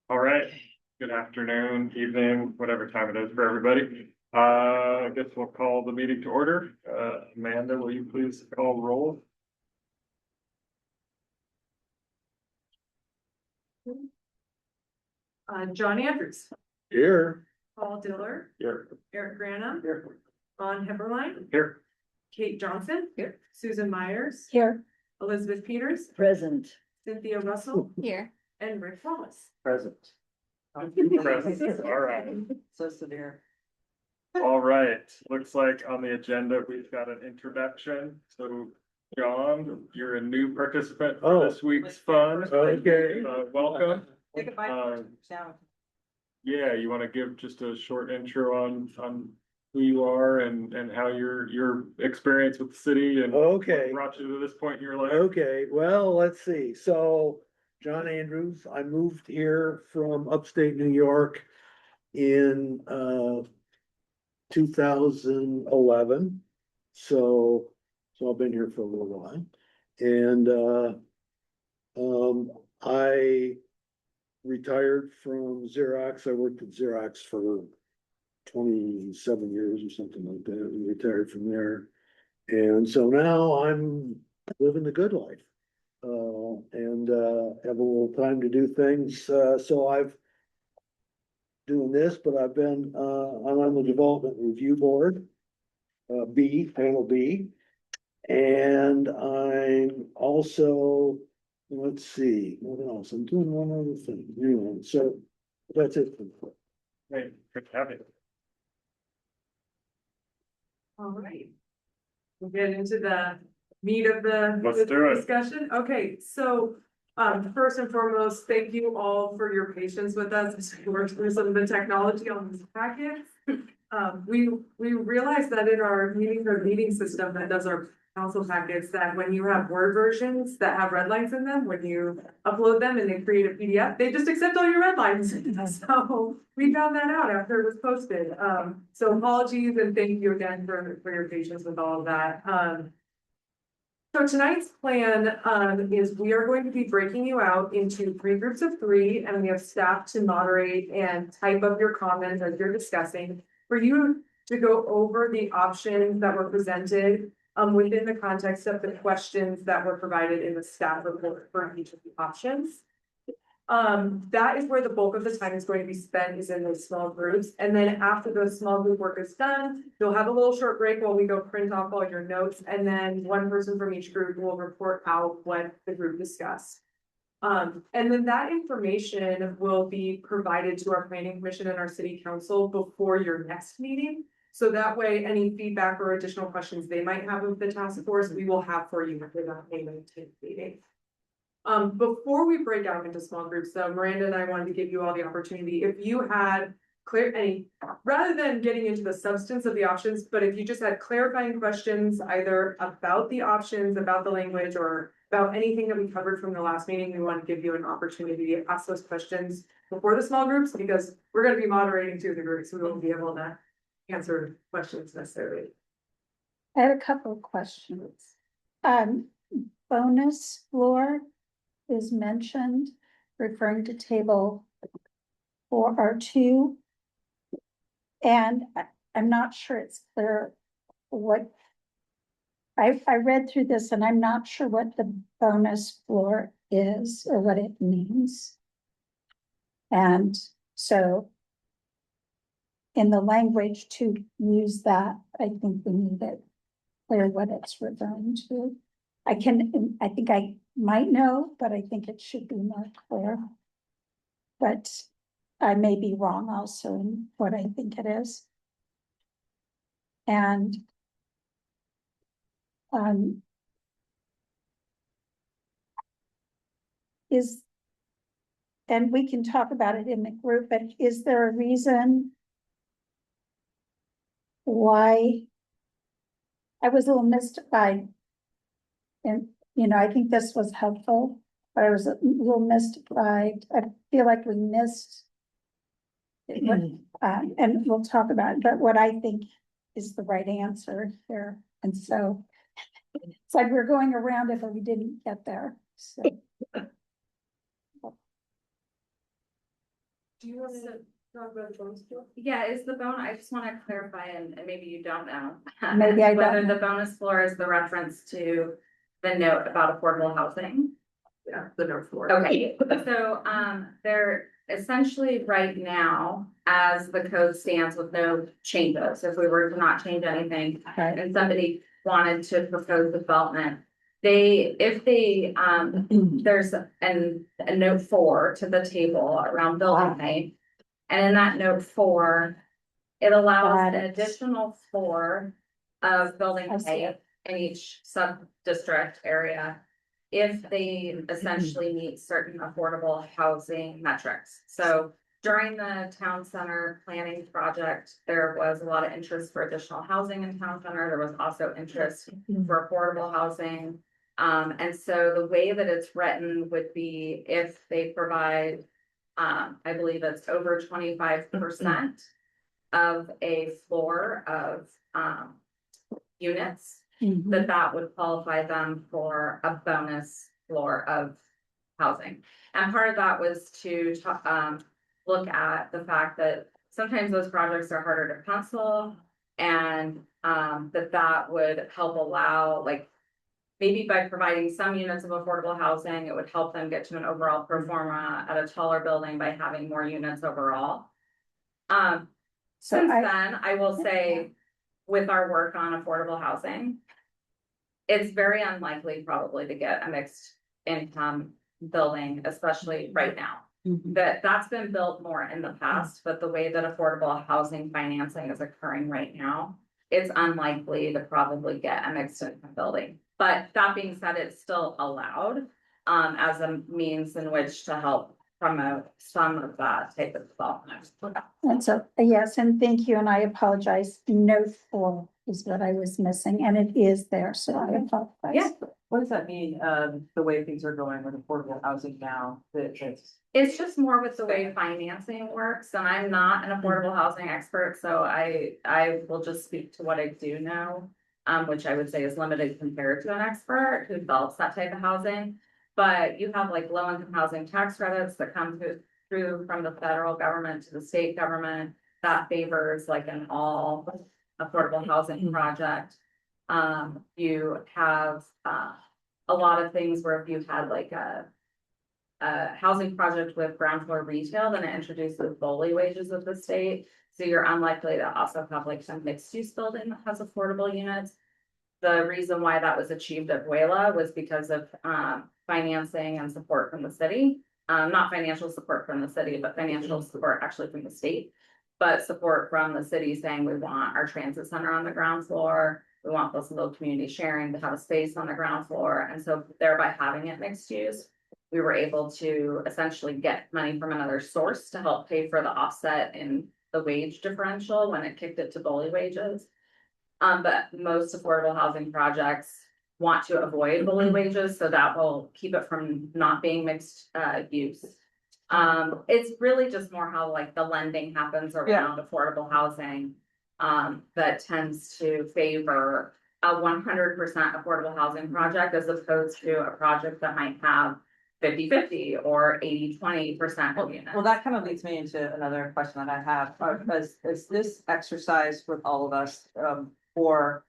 All right, good afternoon, evening, whatever time it is for everybody. I guess we'll call the meeting to order. Amanda, will you please call roll? John Andrews, Here. Paul Diller, Here. Eric Granum, Here. Ron Heberlein, Here. Kate Johnson, Here. Susan Myers, Here. Elizabeth Peters, Present. Cynthia Russell, Here. and Rick Wallace. Present. Present, all right. So severe. All right, looks like on the agenda, we've got an introduction. So John, you're a new participant for this week's fun. Okay. Welcome. Take a bite. Yeah, you want to give just a short intro on who you are and how your experience with the city and Okay, what brought you to this point in your life? okay, well, let's see, so John Andrews, I moved here from upstate New York in 2011. So I've been here for a little while. And I retired from Xerox. I worked at Xerox for 27 years or something like that, and retired from there. And so now I'm living the good life. And have a little time to do things. So I've doing this, but I'm on the development review board, panel B. And I'm also, let's see, what else? I'm doing one other thing. Anyway, so that's it. Hey, good to have you. All right. We'll get into the meat of the Let's do it. discussion. Okay, so first and foremost, thank you all for your patience with us as we work through some of the technology on this packet. We realized that in our meeting system that does our council packets, that when you have Word versions that have red lines in them, when you upload them and they create a PDF, they just accept all your red lines. So we found that out after it was posted. So apologies and thank you again for your patience with all of that. So tonight's plan is we are going to be breaking you out into 3 groups of 3, and we have staff to moderate and type up your comments as you're discussing for you to go over the options that were presented within the context of the questions that were provided in the staff report for each of the options. That is where the bulk of the time is going to be spent, is in those small groups. And then after the small group work is done, you'll have a little short break while we go print off all your notes. And then one person from each group will report out what the group discussed. And then that information will be provided to our planning commission and our city council before your next meeting. So that way, any feedback or additional questions they might have of the task force, we will have for you after that meeting. Before we break out into small groups, though, Miranda and I wanted to give you all the opportunity, if you had rather than getting into the substance of the options, but if you just had clarifying questions, either about the options, about the language, or about anything that we covered from the last meeting, we want to give you an opportunity to ask those questions before the small groups, because we're going to be moderating 2 of the groups, so we won't be able to answer questions necessarily. I had a couple of questions. Bonus floor is mentioned, referring to table 4R2. And I'm not sure it's clear what, I read through this and I'm not sure what the bonus floor is or what it means. And so in the language to use that, I think we need it clear what it's referring to. I think I might know, but I think it should be more clear. But I may be wrong also in what I think it is. And and we can talk about it in the group, but is there a reason why I was a little mystified? And, I think this was helpful, but I was a little mystified. I feel like we missed and we'll talk about it, but what I think is the right answer here. And so It's like we're going around it, but we didn't get there, so. Do you want to talk about the bonus floor? Yeah, is the bone, I just wanna clarify, and maybe you don't know. Maybe I don't Whether know. the bonus floor is the reference to the note about affordable housing. Yeah, the note floor. Okay, so, they're essentially right now, as the code stands with no changes, if we were to not change anything, Right. and somebody wanted to propose development. If they, there's a note 4 to the table around building height. And in that note 4, it allows Got an it. additional 4 of building I see height in each sub-district area. If they essentially meet certain affordable housing metrics. So during the town center planning project, there was a lot of interest for additional housing in town center. There was also interest for affordable housing. And so the way that it's written would be if they provide, I believe it's over 25% of a floor of, units, Mhm. that would qualify them for a bonus floor of housing. And part of that was to look at the fact that sometimes those projects are harder to pencil. And that would help allow, like, maybe by providing some units of affordable housing, it would help them get to an overall pro forma at a taller building by having more units overall. So Since then, I will say, with our work on affordable housing, it's very unlikely probably to get a mixed income building, especially right now. Mhm. That's been built more in the past, but the way that affordable housing financing is occurring right now, it's unlikely to probably get a mixed income building. But that being said, it's still allowed as a means in which to help promote some of that type of development. And so, yes, and thank you, and I apologize, note 4 is what I was missing, and it is there, so I apologize. Yeah. What does that mean, the way things are going with affordable housing now, that It's just more with the way financing works, and I'm not an affordable housing expert, so I will just speak to what I do know. Which I would say is limited compared to an expert who develops that type of housing. But you have like low income housing tax credits that come through from the federal government to the state government. That favors like an all affordable housing project. You have a lot of things where if you had like a housing project with ground floor retail, then it introduces BOLI wages of the state. So you're unlikely to also have like some mixed use building that has affordable units. The reason why that was achieved at Waiver was because of financing and support from the city. Not financial support from the city, but financial support actually from the state. But support from the city saying we want our transit center on the ground floor. We want this little community sharing to have a space on the ground floor. And so thereby having it mixed use, we were able to essentially get money from another source to help pay for the offset in the wage differential when it kicked it to BOLI wages. But most affordable housing projects want to avoid BOLI wages, so that will keep it from not being mixed use. It's really just more how like the lending happens around affordable housing. That tends to favor a 100% affordable housing project as opposed to a project that might have 50-50 or 80-20% of units. well, that kind of leads me into another question that I have, is this exercise with all of us, for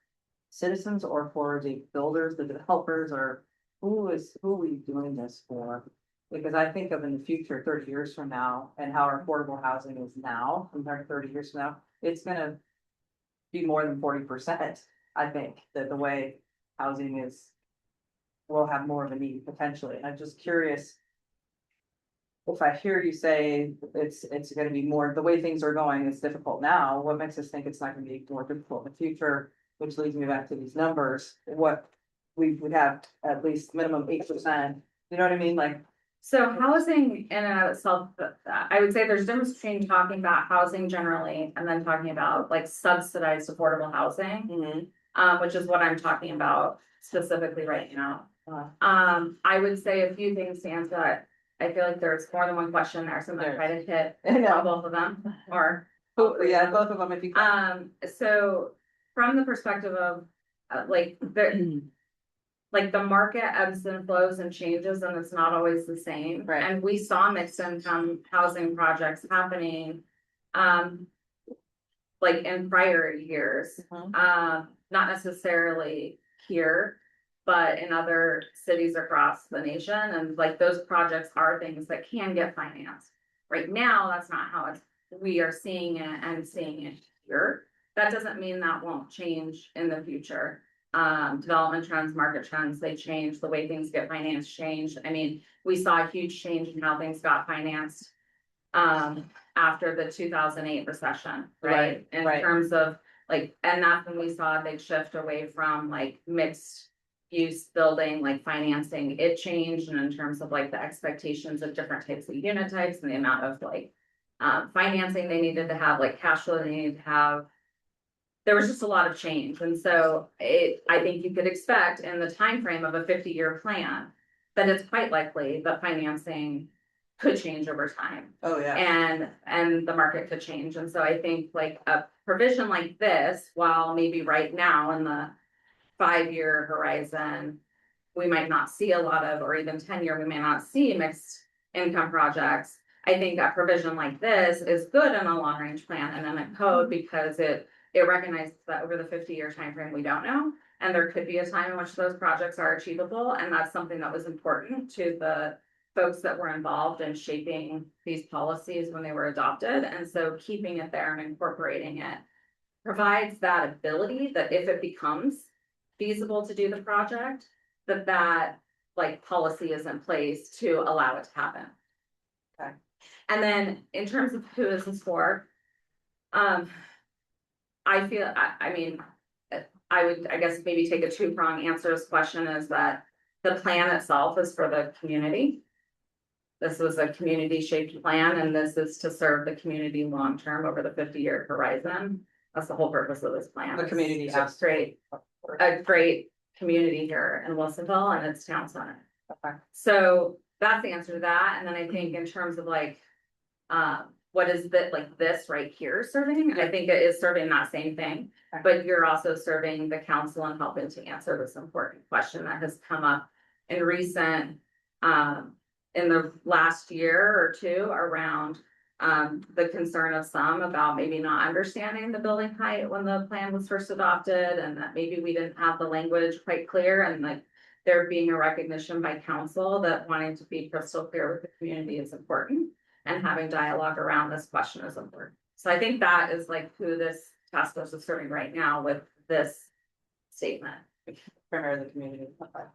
citizens or for the builders, the developers, or who are we doing this for? Because I think of in the future, 30 years from now, and how our affordable housing is now compared to 30 years from now, it's gonna be more than 40%. I think that the way housing is, will have more of a need potentially. I'm just curious. If I hear you say it's gonna be more, the way things are going, it's difficult now, what makes us think it's not gonna be more difficult in the future? Which leads me back to these numbers, what we would have at least minimum 8%, you know what I mean, like. So housing in and of itself, I would say there's a difference between talking about housing generally and then talking about like subsidized affordable housing. Which is what I'm talking about specifically right now. I would say a few things to answer that. I feel like there's more than one question there, so I'm gonna try to hit both of them or. Yeah, both of them if you can. So from the perspective of like like the market ebbs and flows and changes and it's not always the same. Right. And we saw mixed income housing projects happening, like in prior years, Mhm. not necessarily here, but in other cities across the nation. And like those projects are things that can get financed. Right now, that's not how we are seeing it and seeing it here. That doesn't mean that won't change in the future. Development trends, market trends, they change, the way things get financed change. I mean, we saw a huge change in how things got financed after the 2008 recession, right? In right. terms of like, and that's when we saw a big shift away from like mixed use building, like financing, it changed. And in terms of like the expectations of different types of unit types and the amount of like financing they needed to have, like cash flow they needed to have, there was just a lot of change. And so I think you could expect in the time frame of a 50-year plan that it's quite likely that financing could change over time. Oh, yeah. And the market could change. And so I think like a provision like this, while maybe right now in the 5-year horizon, we might not see a lot of, or even 10-year, we may not see mixed income projects. I think a provision like this is good in a long range plan and in a code because it recognizes that over the 50-year time frame we don't know. And there could be a time in which those projects are achievable. And that's something that was important to the folks that were involved in shaping these policies when they were adopted. And so keeping it there and incorporating it provides that ability that if it becomes feasible to do the project, that like policy is in place to allow it to happen. Okay. And then in terms of who is this for, I feel, I mean, I would, I guess, maybe take a two-prong answer to this question is that the plan itself is for the community. This was a community shaped plan and this is to serve the community long-term over the 50-year horizon. That's the whole purpose of this plan. The community It's has a great community here in Wilsonville and its town center. Okay. So that's the answer to that. And then I think in terms of like, what is that like this right here serving? I think it is serving that same thing, Okay. but you're also serving the council and helping to answer this important question that has come up in recent, in the last year or two around the concern of some about maybe not understanding the building height when the plan was first adopted and that maybe we didn't have the language quite clear and like there being a recognition by council that wanting to be crystal clear with the community is important and having dialogue around this question is important. So I think that is like who this task force is serving right now with this statement. Primarily the community. Okay.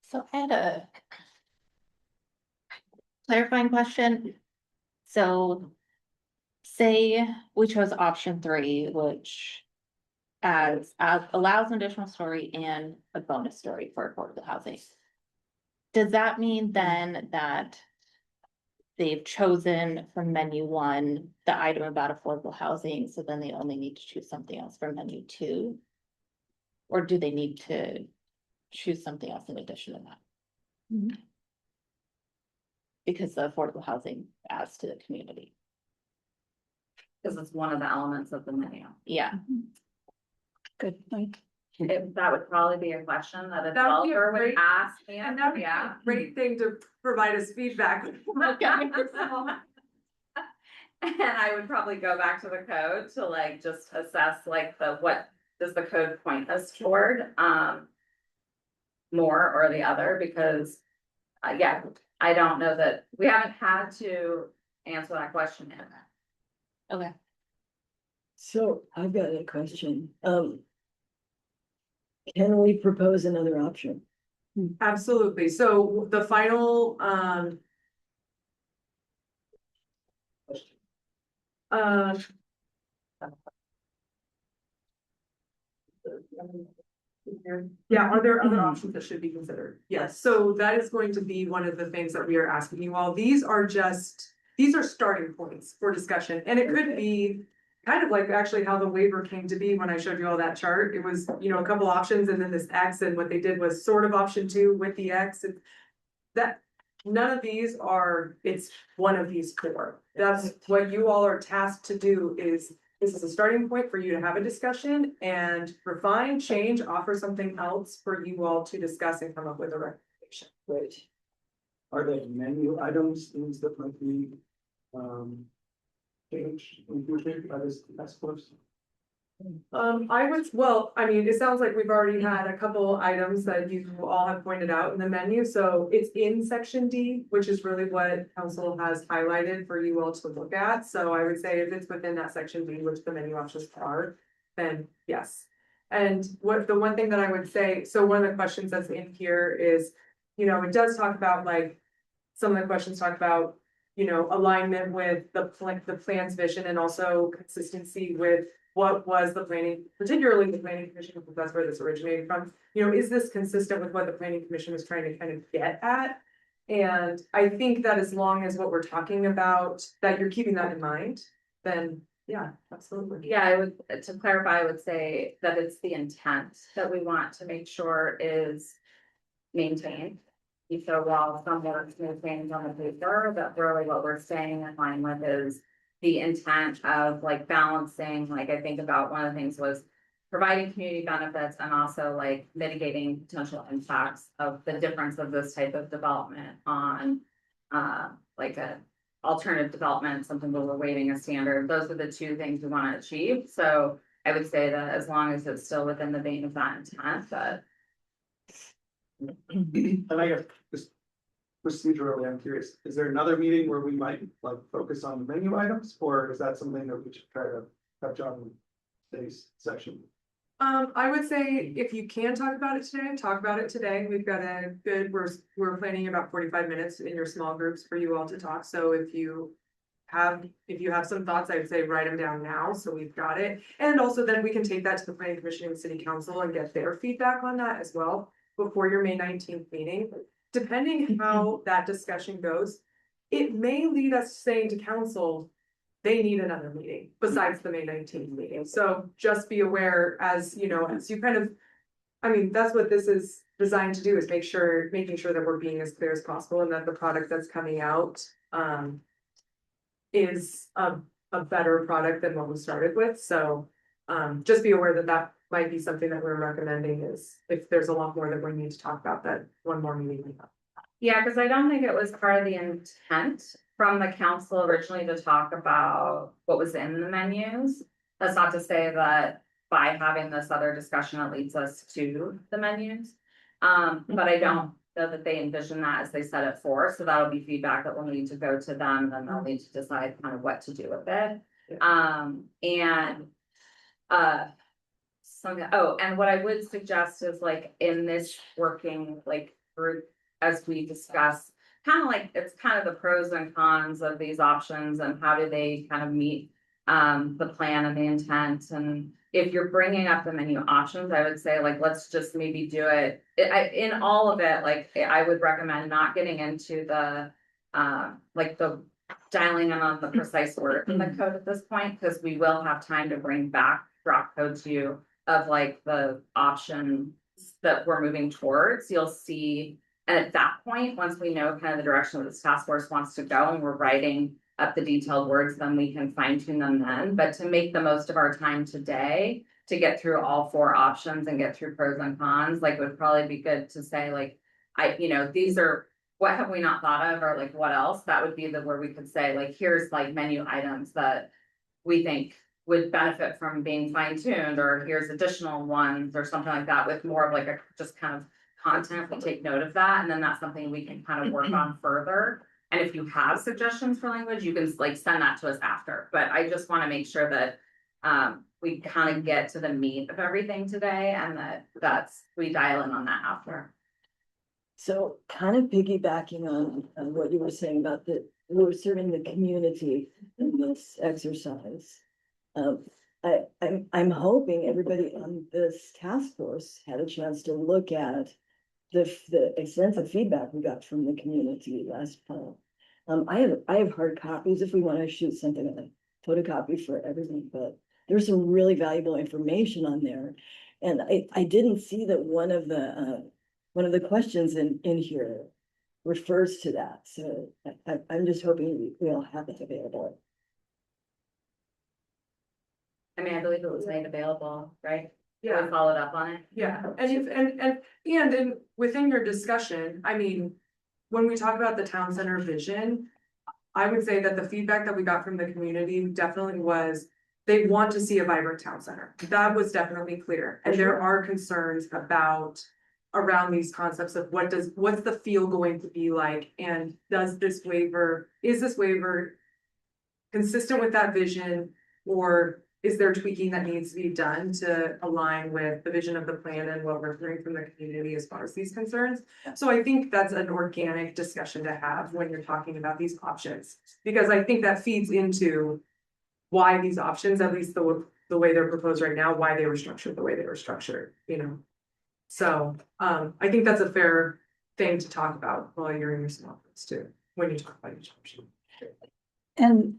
So I had a clarifying question. So say we chose option 3, which allows an additional story and a bonus story for affordable housing. Does that mean then that they've chosen from menu 1, the item about affordable housing, so then they only need to choose something else from menu 2? Or do they need to choose something else in addition to that? Because the affordable housing adds to the community. Because it's one of the elements of the menu. Yeah. Good point. That would probably be a question that a That would be a developer would great- ask me. And that would be a great thing to provide us feedback. And I would probably go back to the code to like just assess like what does the code point us toward, more or the other, because yeah, I don't know that we haven't had to answer that question yet. Okay. So I've got a question. Can we propose another option? Absolutely. So the final, yeah, are there other options that should be considered? Yes, so that is going to be one of the things that we are asking you all. These are starting points for discussion, and it could be kind of like actually how the waiver came to be when I showed you all that chart. It was, you know, a couple options and then this X, and what they did was sort of option 2 with the X. And that, none of these are, it's one of these 4. That's what you all are tasked to do, is this is a starting point for you to have a discussion and refine, change, offer something else for you all to discuss and come up with a recommendation. Right. Are there menu items, things that might be, changed in future by this task force? I would, well, I mean, it sounds like we've already had a couple items that you all have pointed out in the menu, so it's in section D, which is really what council has highlighted for you all to look at, so I would say if it's within that section D, which the menu options are, then yes. And the one thing that I would say, so one of the questions that's in here is, you know, it does talk about like, some of the questions talk about, you know, alignment with the plan's vision and also consistency with what was the planning, particularly the planning commission, because that's where this originated from. You know, is this consistent with what the planning commission was trying to kind of get at? And I think that as long as what we're talking about, that you're keeping that in mind, then yeah, absolutely. Yeah, I would, to clarify, I would say that it's the intent that we want to make sure is maintained. And so while some work maintained on the paper, that really what we're staying in line with is the intent of like balancing, like I think about one of the things was providing community benefits and also like mitigating potential impacts of the difference of this type of development on like a alternative development, something where we're waiving a standard. Those are the two things we want to achieve. So I would say that as long as it's still within the vein of that intent, that And I guess just procedurally, I'm curious, is there another meeting where we might like focus on the menu items, or is that something that we should try to touch on in today's session? I would say if you can talk about it today, talk about it today. We've got a good, we're planning about 45 minutes in your small groups for you all to talk. So if you have some thoughts, I would say write them down now, so we've got it. And also then we can take that to the planning commission and city council and get their feedback on that as well before your May 19th meeting. Depending how that discussion goes, it may lead us saying to council, they need another meeting besides the May 19th meeting. So just be aware as, you know, as you kind of, I mean, that's what this is designed to do, is making sure that we're being as clear as possible and that the product that's coming out is a better product than what we started with. So just be aware that that might be something that we're recommending, is if there's a lot more that we need to talk about, that one more meeting. yeah, because I don't think it was part of the intent from the council originally to talk about what was in the menus. That's not to say that by having this other discussion, it leads us to the menus. But I don't know that they envision that as they set it forth, so that'll be feedback that will need to go to them, and then they'll need to decide kind of what to do with it. And what I would suggest is like in this working like group, as we discuss, kind of like it's kind of the pros and cons of these options and how do they kind of meet the plan and the intent. And if you're bringing up the menu options, I would say like let's just maybe do it in all of it. Like I would recommend not getting into the like the dialing in on the precise word in the code at this point, because we will have time to bring back drop code to you of like the options that we're moving towards. You'll see, and at that point, once we know kind of the direction that this task force wants to go and we're writing up the detailed words, then we can fine tune them then. But to make the most of our time today, to get through all 4 options and get through pros and cons, like it would probably be good to say like, these are, what have we not thought of, or like what else? That would be where we could say like, here's like menu items that we think would benefit from being fine tuned, or here's additional ones or something like that, with more of like a just kind of content. We take note of that, and then that's something we can kind of work on further. And if you have suggestions for language, you can like send that to us after. But I just want to make sure that we kind of get to the meat of everything today, and that's we dial in on that after. So kind of piggybacking on what you were saying about we're serving the community in this exercise. I'm hoping everybody on this task force had a chance to look at the extensive feedback we got from the community last fall. I have hard copies if we want to shoot something in a photocopy for everything, but there's some really valuable information on there. And I didn't see that one of the questions in here refers to that. So I'm just hoping we all have it available. I mean, I believe it was made available, right? Yeah. We followed up on it. Yeah, and if, and within your discussion, I mean, when we talk about the town center vision. I would say that the feedback that we got from the community definitely was, they want to see a vibrant town center. That was definitely clear, and there are concerns about. Around these concepts of what's the feel going to be like, and is this waiver consistent with that vision, or is there tweaking that needs to be done to align with the vision of the plan and what we're hearing from the community as far as these concerns? So I think that's an organic discussion to have when you're talking about these options, because I think that feeds into why these options, at least the way they're proposed right now, why they were structured the way they were structured, you know? So, I think that's a fair thing to talk about while you're in your small groups too, when you talk about each option. And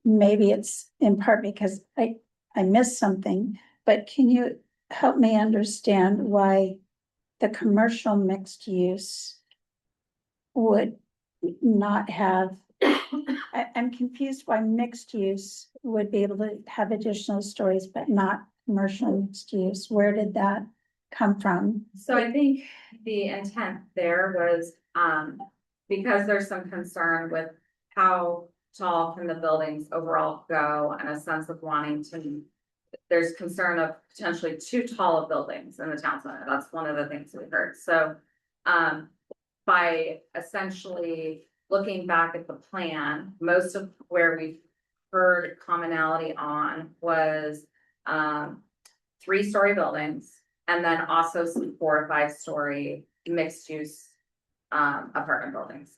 maybe it's in part because I missed something, but can you help me understand why the commercial mixed use would not have, I'm confused why mixed use would be able to have additional stories, but not commercial mixed use. Where did that come from? So I think the intent there was, because there's some concern with how tall can the buildings overall go, and a sense of wanting to. There's concern of potentially too tall of buildings in the town center. That's one of the things we heard. So, by essentially looking back at the plan, most of where we've heard commonality on was, 3-story buildings, and then also some 4 or 5-story mixed use apartment buildings.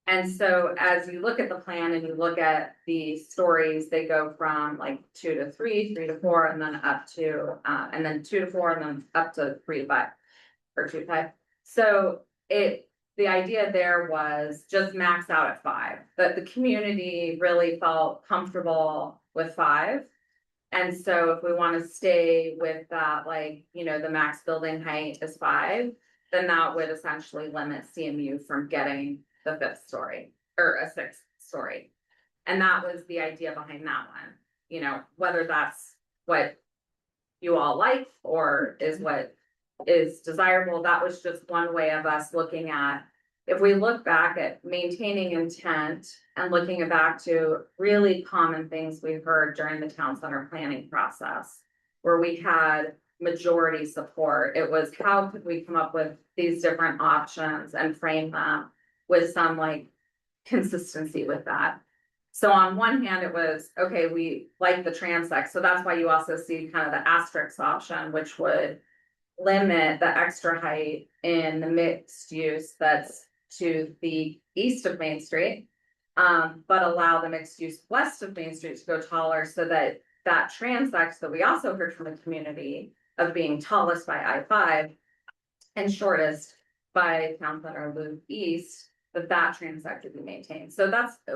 And so as you look at the plan and you look at the stories, they go from like 2 to 3, 3 to 4, and then up to and then 2 to 4, and then up to 3 to 5 or 2 to 5. So the idea there was just max out at 5, but the community really felt comfortable with 5. And so if we want to stay with that, like, you know, the max building height is 5, then that would essentially limit CMU from getting the 5th story or a 6th story. And that was the idea behind that one, you know, whether that's what you all like or is what is desirable. That was just one way of us looking at, if we look back at maintaining intent and looking back to really common things we heard during the town center planning process, where we had majority support, it was how could we come up with these different options and frame them with some like consistency with that. So on one hand, it was, okay, we like the transect. So that's why you also see kind of the asterisk option, which would limit the extra height in the mixed use that's to the east of Main Street, but allow the mixed use west of Main Street to go taller, so that that transect that we also heard from the community of being tallest by I-5 and shortest by Town Center Loop East, that transect would be maintained. So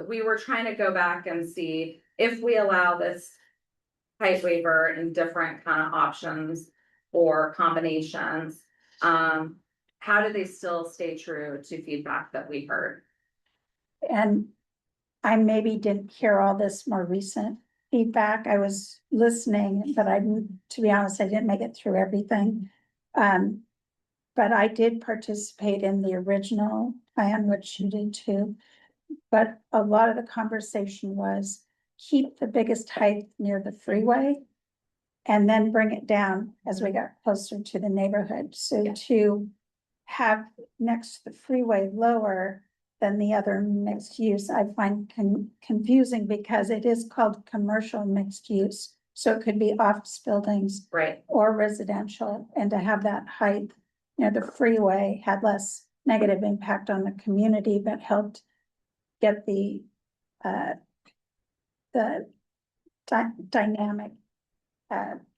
we were trying to go back and see if we allow this height waiver in different kind of options or combinations, how do they still stay true to feedback that we heard? And I maybe didn't hear all this more recent feedback. I was listening, but to be honest, I didn't make it through everything. But I did participate in the original plan, which you did too. But a lot of the conversation was keep the biggest height near the freeway and then bring it down as we got closer to the neighborhood. So to have next to the freeway lower than the other mixed use, I find confusing because it is called commercial mixed use. So it could be office buildings, right, or residential, and to have that height near the freeway had less negative impact on the community, but helped get the dynamic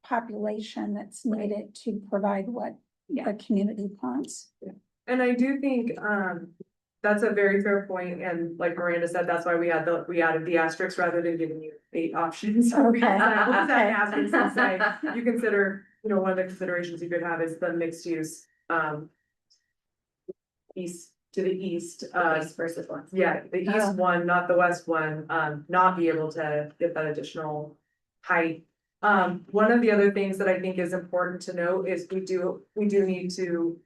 population that's needed to provide what the community wants. And I do think, that's a very fair point, and like Miranda said, that's why we added the asterisks rather than giving you 8 options. So we Okay. decided, we'll just add an Okay. asterisk and say, you consider, you know, one of the considerations you could have is the mixed use, east to the east, east versus west. yeah, the east Oh. one, not the west one, not be able to get that additional height. One of the other things that I think is important to note is we do need to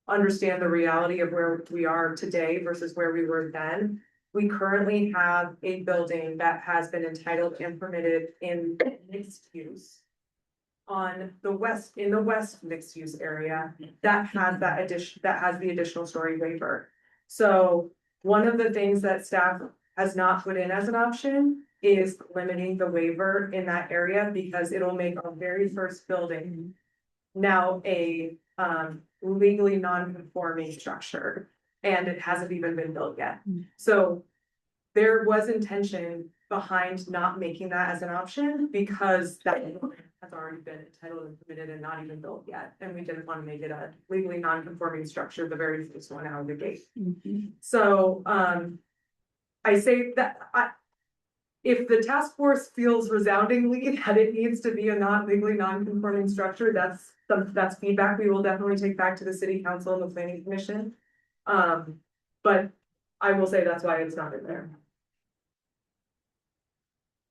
understand the reality of where we are today versus where we were then. We currently have a building that has been entitled and permitted in mixed use on the west, in the west mixed use area that has that addition, that has the additional story waiver. So one of the things that staff has not put in as an option is limiting the waiver in that area because it'll make our very first building now a legally non-conforming structure, and it hasn't even been built yet. So there was intention behind not making that as an option because that has already been entitled and permitted and not even built yet. And we didn't want to make it a legally non-conforming structure, the very first one out of the gate. So I say that if the task force feels resoundingly that it needs to be a not legally non-conforming structure, that's feedback we will definitely take back to the city council and the planning commission. But I will say that's why it's not in there.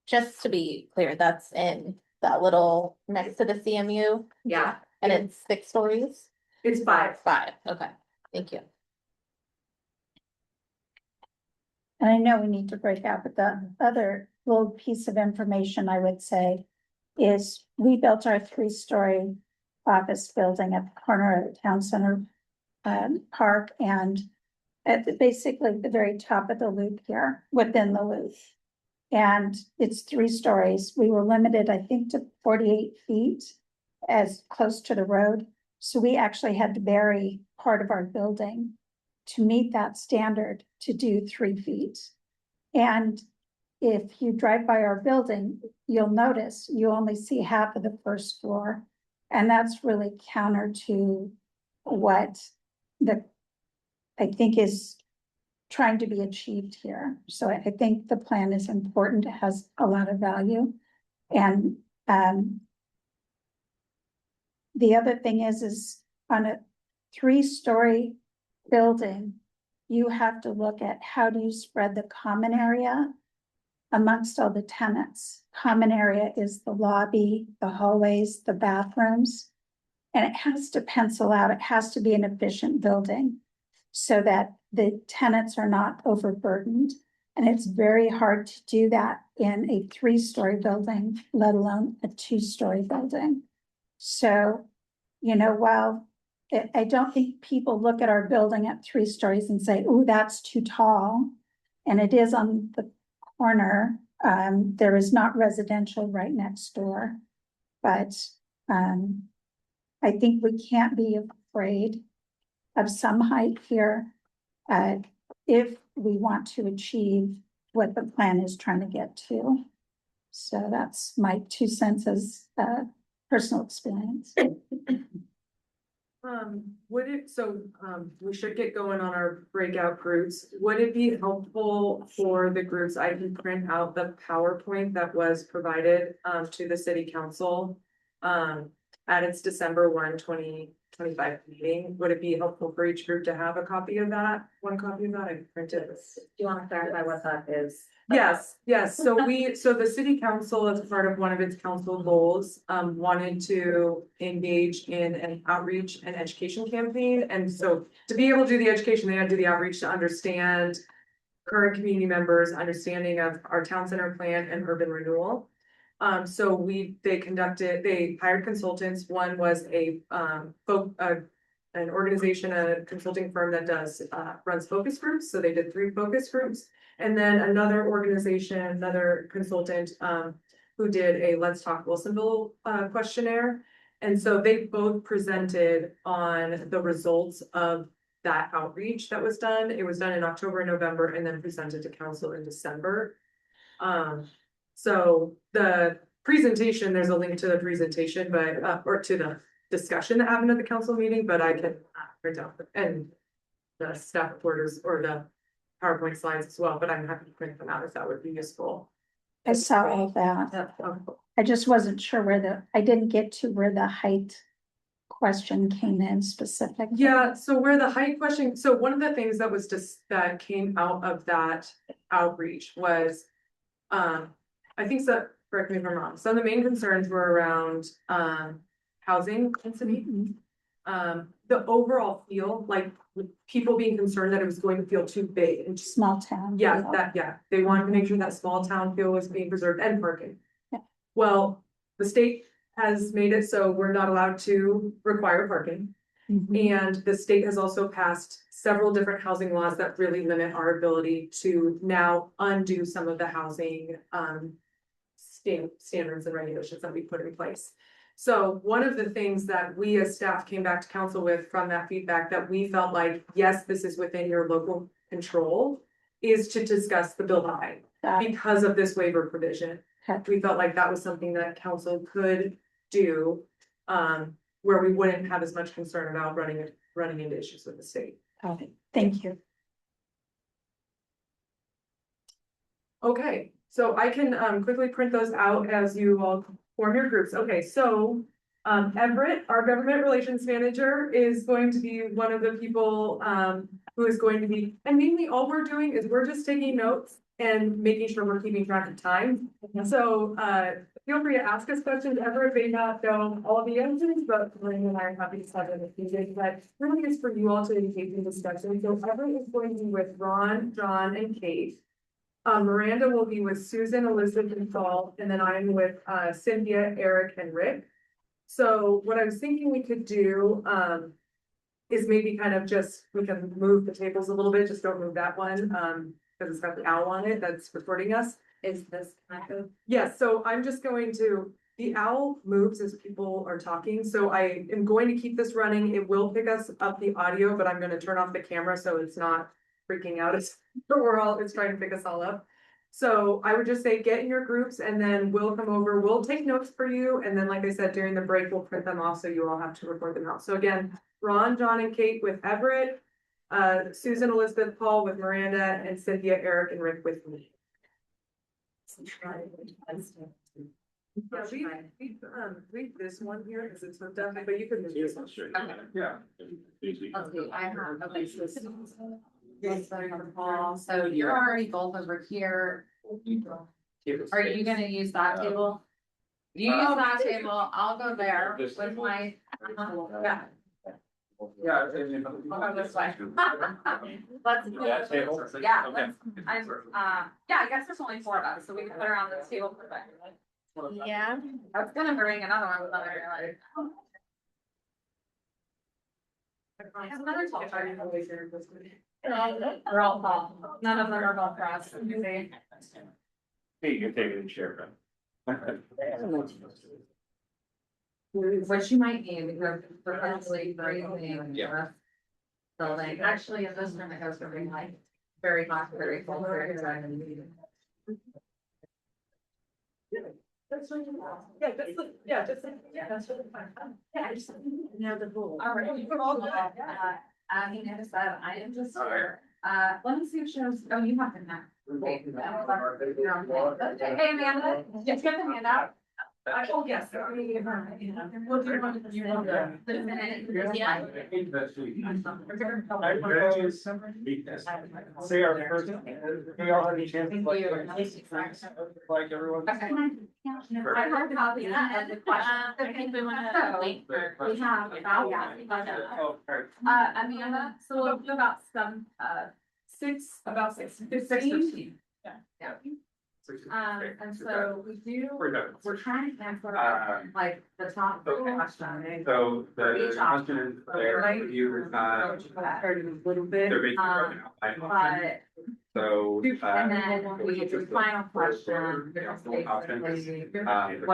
Just to be clear, that's in that little next to the CMU, Yeah, and it's 6 stories? It's 5. 5, okay, thank you. And I know we need to break out, but the other little piece of information I would say is we built our 3-story office building at the corner of the town center park and at basically the very top of the loop here, within the loop. And it's 3 stories. We were limited, I think, to 48 feet as close to the road. So we actually had to bury part of our building to meet that standard to do 3 feet. And if you drive by our building, you'll notice you only see half of the first floor. And that's really counter to what I think is trying to be achieved here. So I think the plan is important. It has a lot of value. And the other thing is on a 3-story building, you have to look at how do you spread the common area amongst all the tenants. Common area is the lobby, the hallways, the bathrooms, and it has to pencil out. It has to be an efficient building so that the tenants are not overburdened. And it's very hard to do that in a 3-story building, let alone a 2-story building. So, you know, while I don't think people look at our building at 3 stories and say, oh, that's too tall. And it is on the corner. There is not residential right next door. But I think we can't be afraid of some height here if we want to achieve what the plan is trying to get to. So that's my 2 cents as personal experience. We should get going on our breakout groups. Would it be helpful for the groups, I can print out the PowerPoint that was provided to the city council at its December 1, 2025 meeting? Would it be helpful for each group to have a copy of that? One copy of that? I printed it. do you want to clarify what that is? Yes. So the city council, as part of one of its council goals, wanted to engage in an outreach and education campaign. And so to be able to do the education, they had to do the outreach to understand current community members' understanding of our town center plan and urban renewal. They hired consultants. One was an organization, a consulting firm that runs focus groups. So they did 3 focus groups. And then another organization, another consultant, who did a Let's Talk Wilsonville questionnaire. And so they both presented on the results of that outreach that was done. It was done in October and November and then presented to council in December. So the presentation, there's a link to the presentation, but or to the discussion that happened at the council meeting, but I can print out and the staff reporters or the PowerPoint slides as well, but I'm happy to print them out if that would be useful. I saw all that. I just wasn't sure I didn't get to where the height question came in specifically. Yeah, so where the height question, so one of the things that was that came out of that outreach was, I think that correct me if I'm wrong, some of the main concerns were around, housing density. The overall feel, like, with people being concerned that it was going to feel too big and just, Small town. yeah, they wanted to make sure that small town feel was being preserved and parking. Yeah. Well, the state has made it so we're not allowed to require parking. Mhm. And the state has also passed several different housing laws that really limit our ability to now undo some of the housing, standards and regulations that we put in place. So one of the things that we as staff came back to council with from that feedback that we felt like, yes, this is within your local control, is to discuss the build out height because of this waiver provision. Okay. We felt like that was something that council could do, where we wouldn't have as much concern about running into issues with the state. Got it. Thank you. Okay, so I can quickly print those out as you all form your groups. Okay, so Everett, our government relations manager, is going to be one of the people who is going to be, and mainly all we're doing is we're just taking notes and making sure we're keeping track of time. So feel free to ask us questions. Everett may not know all the answers, but Lynn and I are happy to have it if you did. But really it's for you all to engage in discussion. So Everett is going to be with Ron, John, and Kate. Miranda will be with Susan, Elizabeth, and Paul, and then I'm with Cynthia, Eric, and Rick. So what I was thinking we could do is maybe kind of just, we can move the tables a little bit, just don't move that one, because it's got the owl on it that's recording us. Is this kind of? Yes, so I'm just going to, the owl moves as people are talking, so I am going to keep this running. It will pick us up the audio, but I'm gonna turn off the camera so it's not freaking out as it's trying to pick us all up. So I would just say get in your groups and then we'll come over, we'll take notes for you. And then, like I said, during the break, we'll print them off so you all have to record them out. So again, Ron, John, and Kate with Everett, Susan, Elizabeth, Paul with Miranda, and Cynthia, Eric, and Rick with me. Yeah, read this one here because it's hooked up, but you can move this one. Yeah. Let's see, I have, okay, so this. Yes, Paul, so you're already both over here. Are you gonna use that table? You use that table, I'll go there with my. Yeah. Yeah. I'll go this way. Let's. Yeah, table? Yeah, Okay. let's, yeah, I guess there's only 4 of us, so we can put her on this table. Yeah. I was gonna bring another one with other, like. There's another tall chart. We're all tall, none of them are tall for us. Hey, you can take it and share, Which you might need, because we're probably raising. Yeah. Building, actually, in this room, it goes from like very hot, very cold, very dry. That's really fine. Yeah, I just. Know the rule. All right, you can all go. He noticed that I am just here. Let me see if shows, oh, you have them now. Wait, hey, Amanda, just get the hand out. Oh, yes. We'll do one. Say our first, we all have a chance to like everyone. I have a copy of the question. I think we wanna wait for. We have about, Amanda, so we'll do about About 6:15. Yeah. And so We're done. we're trying to answer like the top Okay. question. So the Each question is there for you, Heard a little bit. they're basically broken out by option. But, So. and then we get to the final question, basically, what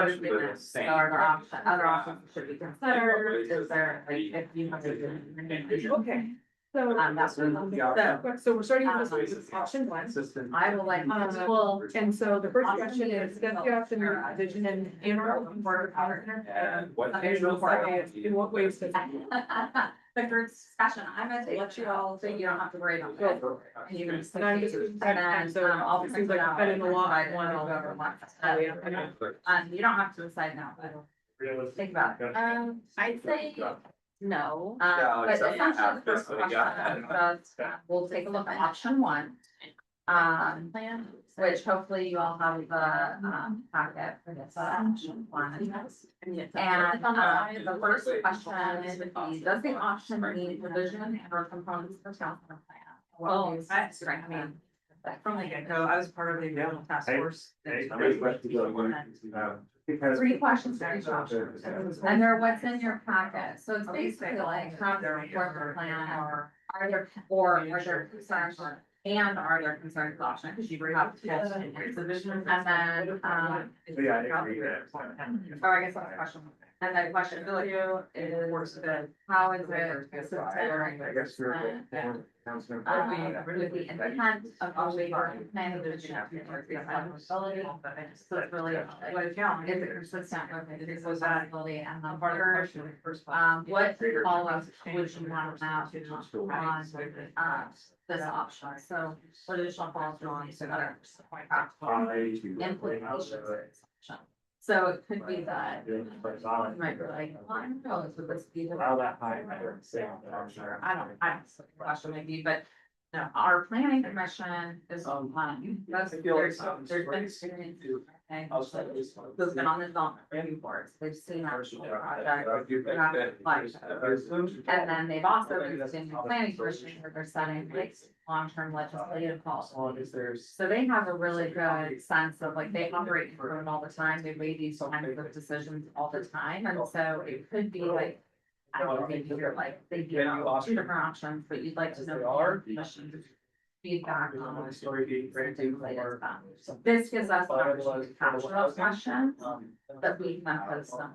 is the next, so are there options, other options should be considered, is there, like, if you have to. Okay, so. That's what, So we're starting with option one. I will like, Well, and so the first question is, does you have to make a vision and interim board partner? And what? In what ways does? the group discussion, I'm gonna let you all, so you don't have to worry about it. And you're gonna. And I'm just- And then, so I'll it seems print like it out. I've been in a lot, Right, one and I'll we'll go over one. Oh, yeah, I know. You don't have to decide now, but think about it. I'd say no. But except essentially, the after, first so question, yeah. we'll take a look at option 1. Plan. which hopefully you all have the packet for this action plan. And the first question would be, does the option need revision or components of the town plan? Well, I mean, from the get-go, I was part of the original task force. Three questions for each option, and they're what's in your packet, so it's basically like, have their work plan, or are there concerns, and are there concerns with option, because you have to. And then, or I guess that's a question. And then question for you is, how is it considering with the intent of a waiver planning division of responsibility? So it's really, what is it consistent with the responsibility and the further, what follow-ups would you want to have on, this option? So what additional follow-ups do you want to other implications of this option? So it could be that you might be like, well, I don't know, would this be the I don't the question maybe, but no, our planning commission is that's there's been experience. Okay, who's been on the development boards, they've seen our project. And then they've also been in the planning commission where they're setting like long-term legislative policies. So they have a really good sense of like, they operate in room all the time, they weigh these kinds of decisions all the time, and so it could be like, I don't know, maybe you're like, they give out two different options, but you'd like to know the commission's feedback on the story. So this gives us an opportunity to capture those questions that we can put some.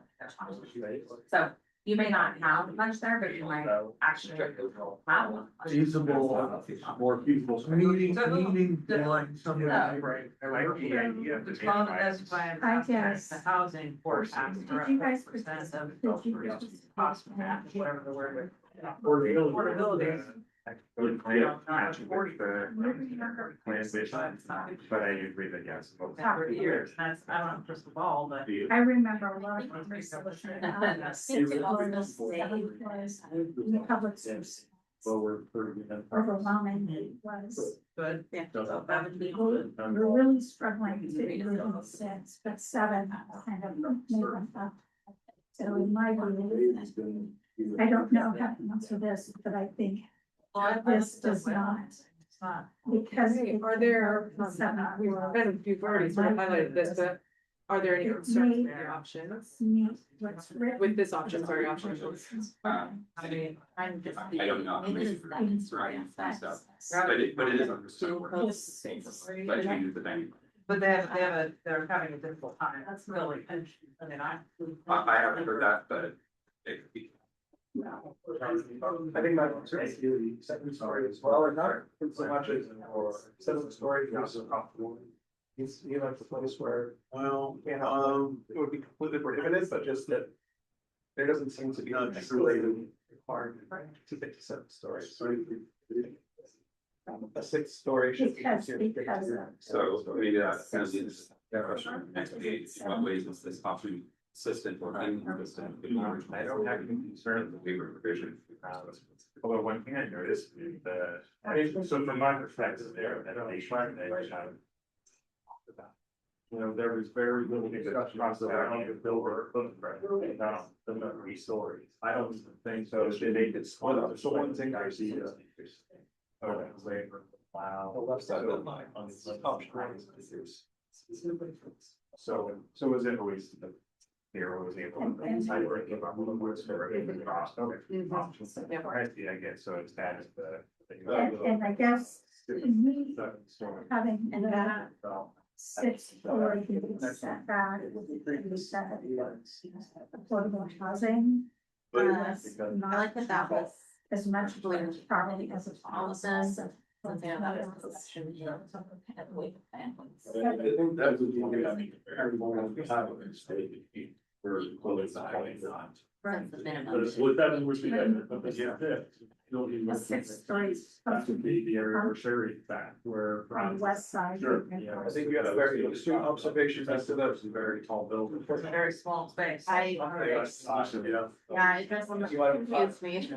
So you may not have much there, but you might actually have one. Feasible, more feasible. Meeting deadline, something. Right, I like the idea. I guess. The housing forecast. Did you guys percent of Did you guys- cost match, whatever the word. Affordability. Would match with the plan vision, but I agree that yes. both. For years, that's, I don't know, crystal ball, but. I remember a lot of conversation about this. Since it was the state was in the public service. Overwhelmingly was. Good, yeah. So that would be We're really struggling to do it 6, but 7 kind of made them up. So in my view, I don't know how to answer this, but I think this does not. Because Are there, you've already sort of highlighted this, but are there any concerns with the options? What's written. With this option, sorry, option. I mean, I'm just. I don't know. It is that it's right, that's- But it is understood. But you use the venue. But they're having a difficult time, that's really, I mean, I haven't heard that, but it could be. I think my concern is the second story as well, or not so much as or second story. He's, you know, it's a place where, well, you know, it would be completely prohibited, but just that. There doesn't seem to be a related requirement to get to 7 stories, so. A 6th story should be. Because So maybe that kind of leads the question next page, what ways is this option consistent or inconsistent? I don't have any concern with the waiver provision. Although one thing I noticed is that, I mean, so from my perspective there, that they tried, you know, there was very little discussion about the builder footprint, about the 3 stories. I don't think so. They could split up. So one thing I see is. Oh, that's waiver. Wow. The left side of the line. On the option. So was it always the. Here was able to. I work about the words for it. Okay. I guess so. It's that is the. and I guess me having that 6 story setback affordable housing. I like that that was. As much blue probably as All of this. I think that would be everyone we have in the state. For close the highway. That's the minimum. What that would be that, a 6 stories. That would be the area where Sherry back where. On the west side. Sure, yeah. I think you had a very astute observation as to those. Very tall building. it's a very small space. I- Yeah. it just confused me.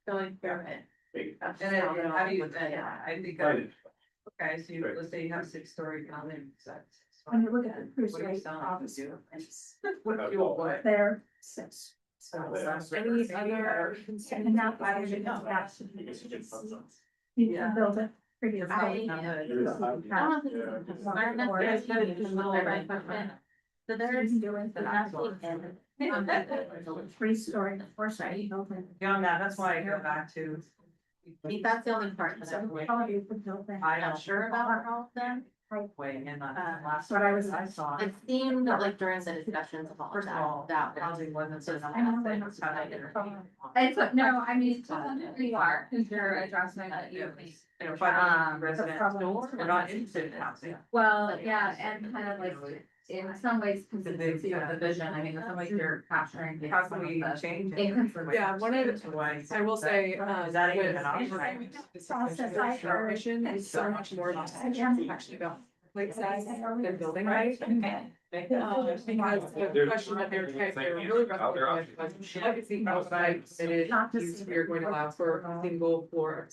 Going through it. And then, how do you, yeah, I think. Okay, so let's say you have 6-story buildings, that's. When you look at the cruise What are you rate, selling? obviously, What fuel, what? they're six. Any other? And now I should know that. You can build it pretty. I don't know if this is environment or if it's a little bit different. So there's nothing in. 3-story, 4-story building. Beyond that, that's why I go back to. I think that's the only part that I'm Quality of the building. I'm not sure about all of them. Weighing in on Uh, last. what I was- I saw. It seemed like during the discussions of all First of all, that housing wasn't. So I know they're not- That's how they did it. It's, no, I mean, to some degree you are, because you're addressing that you. If I residential, we're not interested in housing. Well, yeah, and kind of like, in some ways, consistency of the vision, I mean, in some ways you're capturing. How can we change it? Inconsistent. Yeah, one of the, I will say, Is that even with an option? our mission is so much more about actually about like size than building height. Because the question that they're really wrestling with was what is the outside permitted use we are going to allow for a single floor?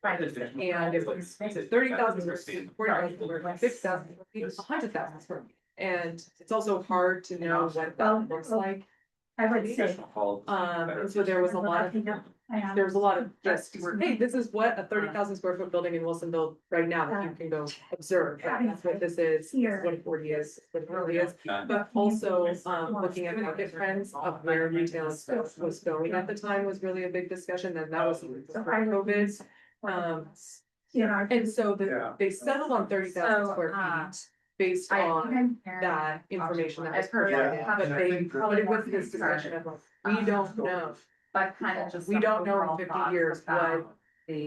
And if it's 30,000 square feet, 40,000 square feet, 50,000 square feet, 100,000 square feet. And it's also hard to know what that looks like. I would say. And so there was a lot of, there was a lot of just, hey, this is what a 30,000 square foot building in Wilsonville right now, that you can go observe. That's what this is, this is what a 40 is, what it really is. But also, looking at market trends of where retail was going at the time was really a big discussion, and that was before COVID. You know. And so they settled on 30,000 square feet based on that information that was provided, but they put this discussion of, we don't know. But kind of just. We don't know in 50 years what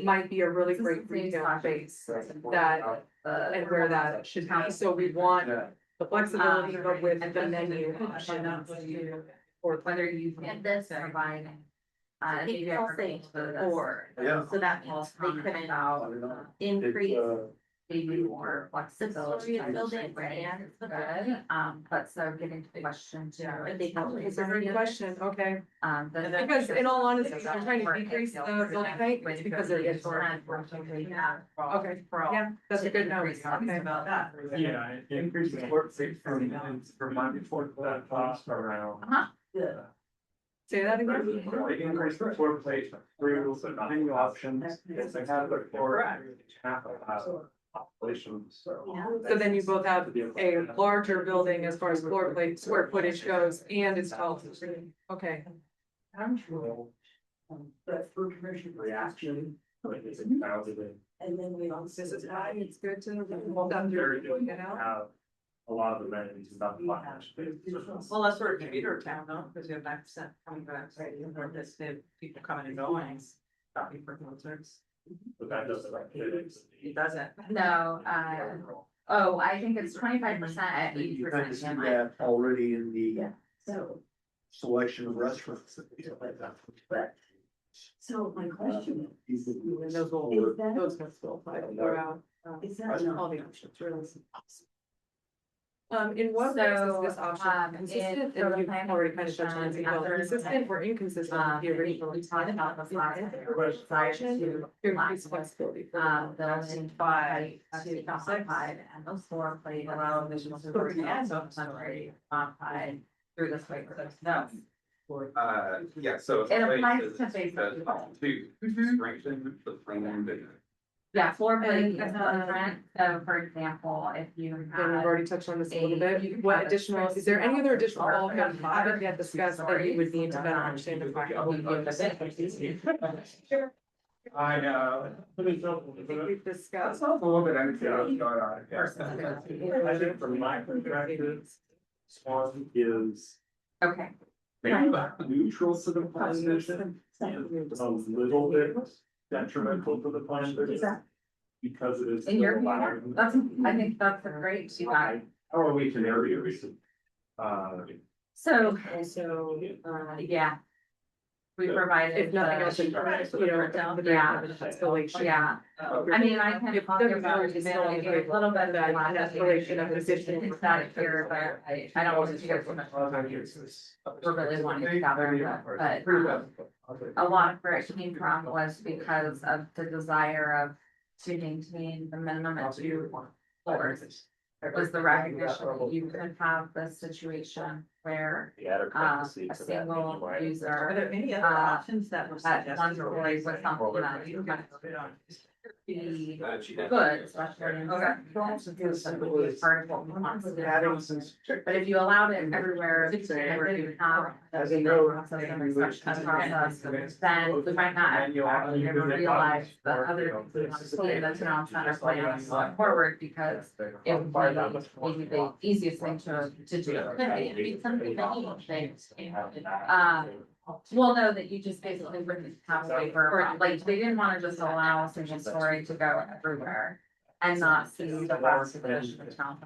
might be a really great retail space that, and where that should be. So we want the flexibility, but with the menu options. Or whether you can this provide. Maybe I'll say or. Yeah. So that means they couldn't increase Maybe more the flexibility. story of building and the Good, but so getting to the question too. But they probably- It's a great question, okay. Because Because in all honesty, if they're trying to decrease the building height, it's because they're getting short. Okay, yeah, that's a good note, okay. About that. Yeah, it increases work rate from my report that cost around. Yeah. Say that again. They increase the floor plate through the menu options, because they have the floor half of population, so. So then you both have a larger building as far as floor plate, square footage goes, and it's tall. Okay, That for commission reaction. Like it's founded in. And then we. this is why it's good to. Very good. You know? Have a lot of amenities about the population. Well, that's sort of commuter town, though, because you have 9% coming back, right, you know, this, the people coming and going, stopping for concerts. But that doesn't like it. It doesn't. No, oh, I think it's 25% at 80%. that already in the So, selection of restaurants. and things like that. but, so my question is. And those will, Is that- those can still apply throughout, Is that all not? the options, really. In what ways is this option consistent, so the and you've planning already kind of touched on it, commission, well, after- consistent or inconsistent with the original we talked intent? about this last Is year, it which desire to to increase flexibility for the building Five to to occupied and those floor plate allow additional storage and temporary occupied through this waiver. No. Yeah, so. It applies it's to basically all. To Mhm. strengthen the plan and. Yeah, floor plate And, is different, so for example, if you And we've have. already touched on this a little You bit, can what have a additional, is there any other additional qualities that we haven't yet discussed that you would need to better understand the practical? I know. I think we've discussed. A little bit, I think from my perspective, Swan is Okay, maybe neutral to the plan vision. And a little bit detrimental to the plan vision. Because it is. in your still opinion, that's, I think that's a great, you got it. How are we to area recent? So, So, yeah. We provided. if nothing the- else, you know, the Yeah. escalation. Yeah, I mean, I can. If I'll give there's always you still a little bit of that that escalation of position. It's not here, but I don't want to get too much. We're really wanting to gather, but a lot of where it came from was because of the desire of to maintain the minimum at 2 floors. It was the recognition that you could have this situation where a single Are user there any other Uh, options that were at suggested? one story with something that you kind of be good, especially in. Okay. Part of what we want to do. Adding some. But if you allowed it everywhere, where you have. As a no. Process and inspection process, then we might not actually ever realize the other things in the town center plan going forward, because it would be maybe the easiest thing to do. I mean, something that you things. Well, no, that you just basically wouldn't have a waiver, like, they didn't wanna just allow a single story to go everywhere. And not see the rest of the town.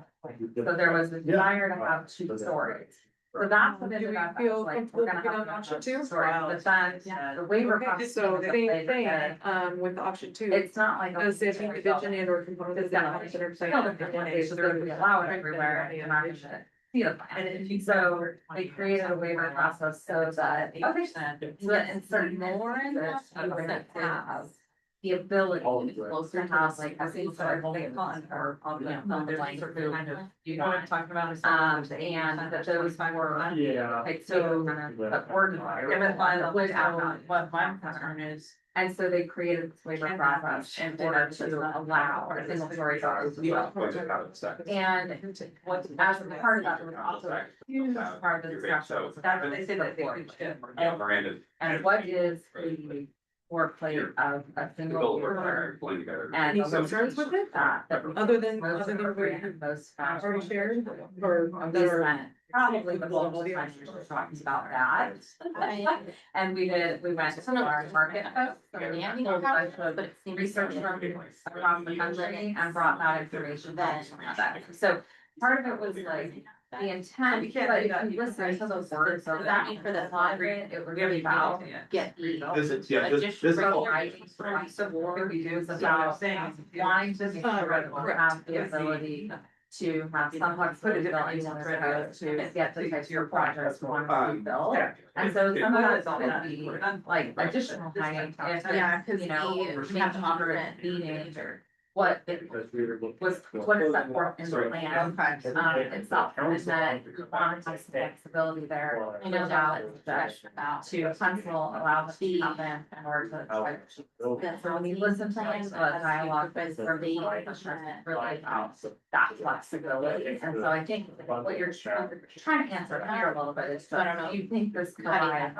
So there was a desire to have 2 stories. So that's what Do ended we up, feel as, like, comfortable we're gonna putting have on option option 2 two? stories, but then, the waiver Okay, process. so is same that thing, with option 2. It's not like. As if division and or components of the town center plan. It's just that we allow it everywhere, and you're not gonna see the plan. So they created a waiver process so that, okay, so that instead of more in this, you would have the ability to have like a single story holding fund or, you know, there's like sort of kind of, you know what I'm talking about? And that those were Yeah. like, so kind of ordinary. What my concern is. And so they created this waiver process in order to allow a single story dogs. And what, as a part of that, there was also a huge part of the discussion. That's what they said that they could. And what is the workplace of a single user? And Any concerns with it? that Other than most what you most already shared, or and that we are. spent probably the whole time we were talking about that. And we went to our market folks, so we actually researched from across the country and brought that information back. So part of it was like the intent, but if you listen to those words, so that mean for the laundry, it was really about get the. This is, yeah, this is. Across the board, we do is about wanting to make sure that we have the ability to have some flexibility to get the types of projects we want to build. And so some of that is gonna be like additional time, if, you know, we have to offer a meeting or what it was, what is that for in the plan, itself, and that we want to have some flexibility there. I know that to pencil allow the to happen in order to try to. So when we listen to them, the dialogue is really about that flexibility, and so I think what you're trying to answer here a little bit is, I don't know, you think this could provide,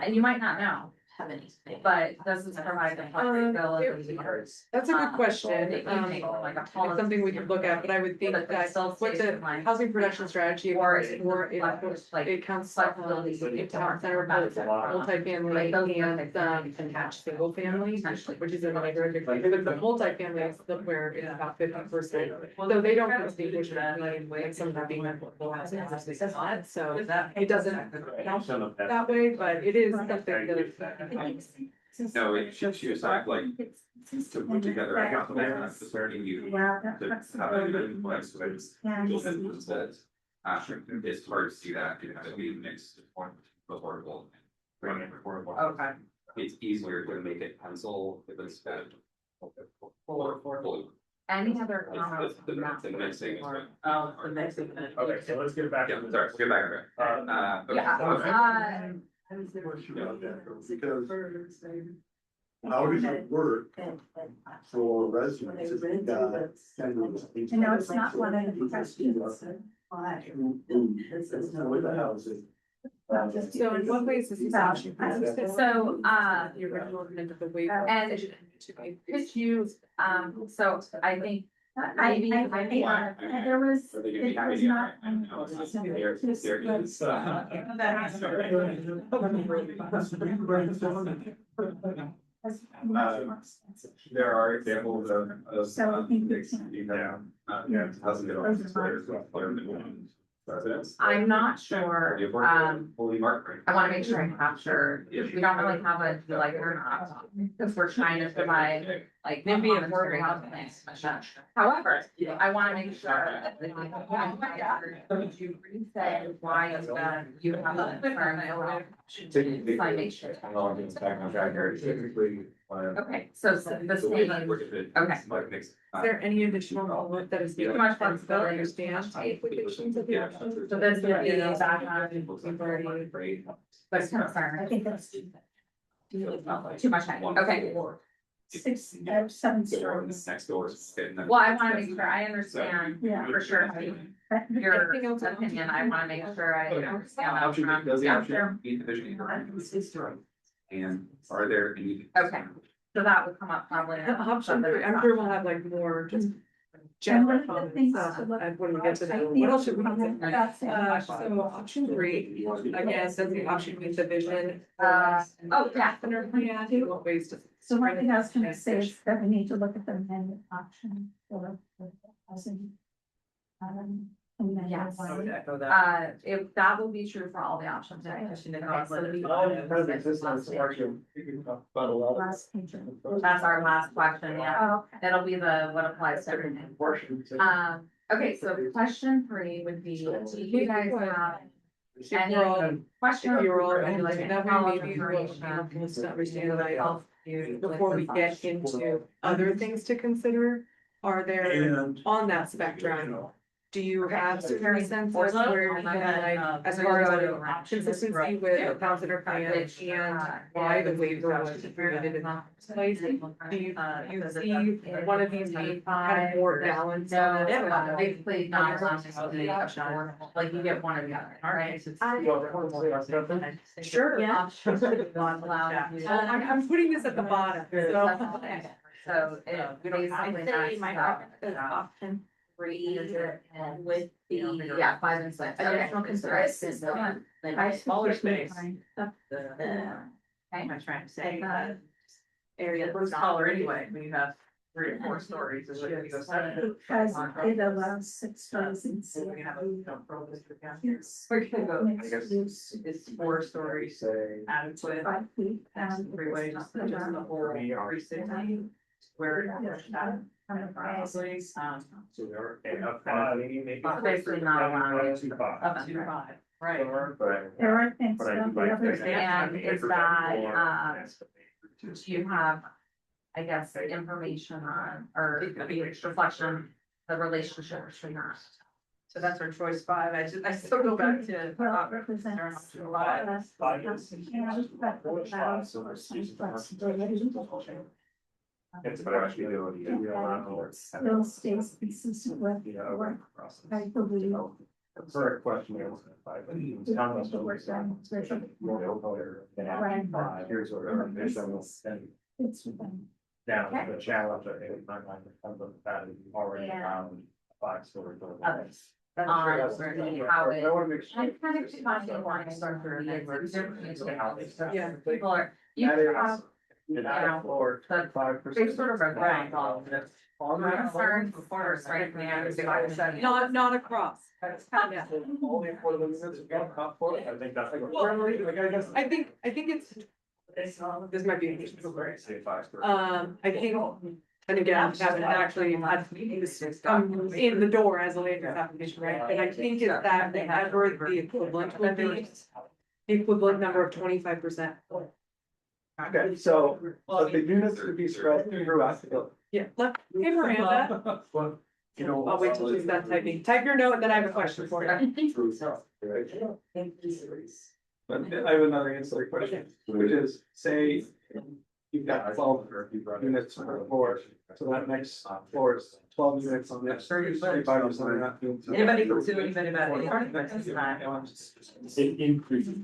and you might not know. Have anything. But does this provide the flexibility? That's a good question, that you think like a it's something we could look at, but I would think that what the housing production strategy Or is for, it counts flexibility. it town center, both multifamily and attached single family, which is another very big thing, but the multifamily is where it's about 50%. So they don't distinguish between like some of that being affordable housing, so it doesn't count that way, but it is something that. No, she was like to put together, I got the plan, I'm starting you. To have a good place, so it's. It's hard to see that, you have to be mixed, affordable. Okay. It's easier to make it pencil if it's spent. Full. Any other comments? The mixing is. Oh, the mixing. Okay, so let's get back. Yeah, sorry, get back. Okay. Yeah, Because how does it work for residents if you got? You know, it's not one of the questions. With the housing. So in what ways is this option? So, The original amendment of the waiver. and could you, so I think maybe. There was, it was not. There are examples of. So I think it's- Hasn't been. Residents. I'm not sure, Fully marked. I wanna make sure I capture, we don't really have a, do you like it or not, because we're trying to provide, like, maybe a affordable housing. However, I wanna make sure that you say why you have a concern So I make sure. Typically. Okay, so the same, okay. Is there any additional work that is? Too much flexibility. Understand. Applications of the options. So this would be background, we've already, but it's concern. I think that's Too much time, okay. 6 or 7 stories. Next door. Well, I wanna make sure I understand Yeah. for sure how your opinion, I wanna make sure I understand. that Option from- does the Yeah, option, sure. be division. And are there any? Okay, so that would come up probably. Option three, I'm sure we'll have like more just general And one of the comments, things to look- when we get to that. What else should we consider? So option three, again, says the option with the vision. Oh, yeah. Center plan, what ways to. So one thing I was gonna say is that we need to look at the amended option for the housing. Amended Yes. one. If that will be true for all the options, right? Right. Okay, so it'll be- Last page. That's our last question, yeah. Oh, okay. It'll be the what applies to everything. Okay, so question 3 would be, do you guys have any questions? You're all, or and like like that follow-up way, maybe information? we'll to understand that Help you before we with get some- into other things to consider. Are there, on that spectrum, do you have some sense of where you're like, as far as like consistency with house center plan and why the waiver was created in the first place? Do you see one of these being kind of more balanced? No, on yeah, that? basically not allowed to go to the option, like you get one or the other, alright? Sure. Yeah. Not allowed. I'm putting this at the bottom, so. So it basically. I'd say my preference is option 3 with the, Yeah, 5 and 6. additional considerations. I Smaller suggest space. Am I trying to say? Area. It's taller anyway, when you have 3 or 4 stories. Is it because it allows 6 stories in So we have a. Yes. We're gonna go, Mixed use, it's 4 stories adequate. 5 feet and. Freeway, just the whole 360. Where. Obviously, So they're up front, maybe. Basically not allowed. Two five. Up to 5. right. But. There are things But I about do the like other. that. And is that, do you have, I guess, information on, or reflection, the relationship between us? So that's our choice 5. I still go back to. Well, it represents. less Five house is- and that allows for some flexibility. It's about actually ability to be around or. Still stays consistent with what I believe. Correct question. The work done, especially. Here's what our vision is, and It's within. now the challenge, I think, in my mind, comes with that is already around 5-story building. Others. That's On true. how it. I wanna make sure. I kind of find wanting to start through and Yeah. people are, you That is- have, An out floor, the- 25%. they sort of regret all of this. Concerns before starting the. Not across. Yeah. Only for the units, top floor, I think that's. I think it's, this might be an interesting story. Say 5-story. I think, and again, I haven't actually had this come in the door as a land use application, right? And I think it's that whatever the equivalent would be, the equivalent number of 25%. Okay, so, the units would be spread throughout the building. Yeah, hey Miranda, You know. I'll wait till she's done typing. Type your note and then I have a question for you. But I have another ancillary question, which is, say, you've got 12 units per floor, so that next floor is 12 units on that, 35% of that. Anybody can sue anybody about any argument this time. It increases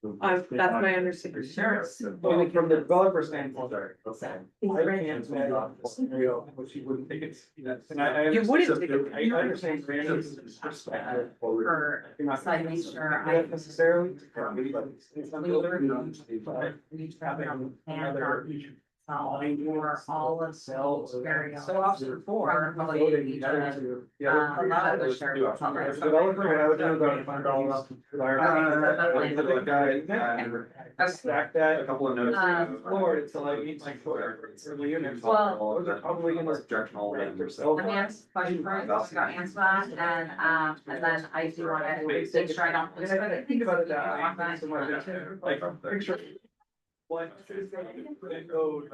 That's my understanding. Sure. Well, from the developer standpoint, Okay. I can't imagine a scenario in which you wouldn't think it's, and I. You wouldn't understand- think it- I understand Brandon's perspective. For You're not- site nature, Not necessarily. we travel Another. for all of those areas. So option 4, A probably, lot of the shared public. Developer, what I would do is I would find all. Definitely. The guy, stack that. A couple of notes. Floor until I meet my floor. Early units. Well- Those are probably gonna. Directional. Rent yourself. Let me ask a question first, I'll go answer that, and then I do wanna make sure I don't. And I think about it that way. Want that? So like, picture. What is that? Code.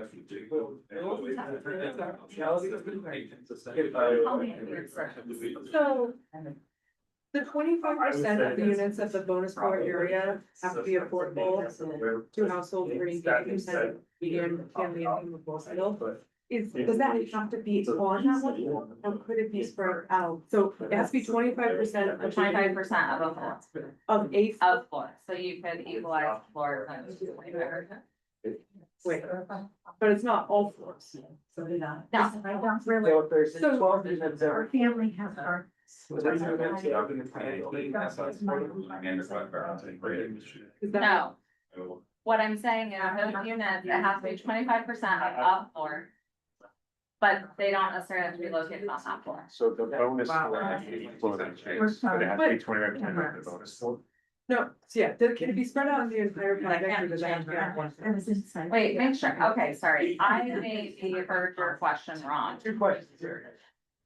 So the 25% of the units of the bonus floor area have to be affordable to households earning 50% median family income of Boston. Does that have to be on that one, or could it be spread out? So it has to be 25% of 25% of a floor, of a. of floor, so you could equalize floor times 25%. Wait, but it's not all floors. No, I don't really, So if there's So- 12 units our there. family has our. Is that- no, what I'm saying is those units, it has to be 25% of floor. But they don't necessarily have to be located on that floor. So the bonus Wow. floor has to be floating, but it has to be 25% of the bonus floor. No, so yeah, can it be spread out on the entire project, or does that have to be on one? I was inside. Wait, make sure, okay, sorry, I maybe heard your question wrong. Two questions here.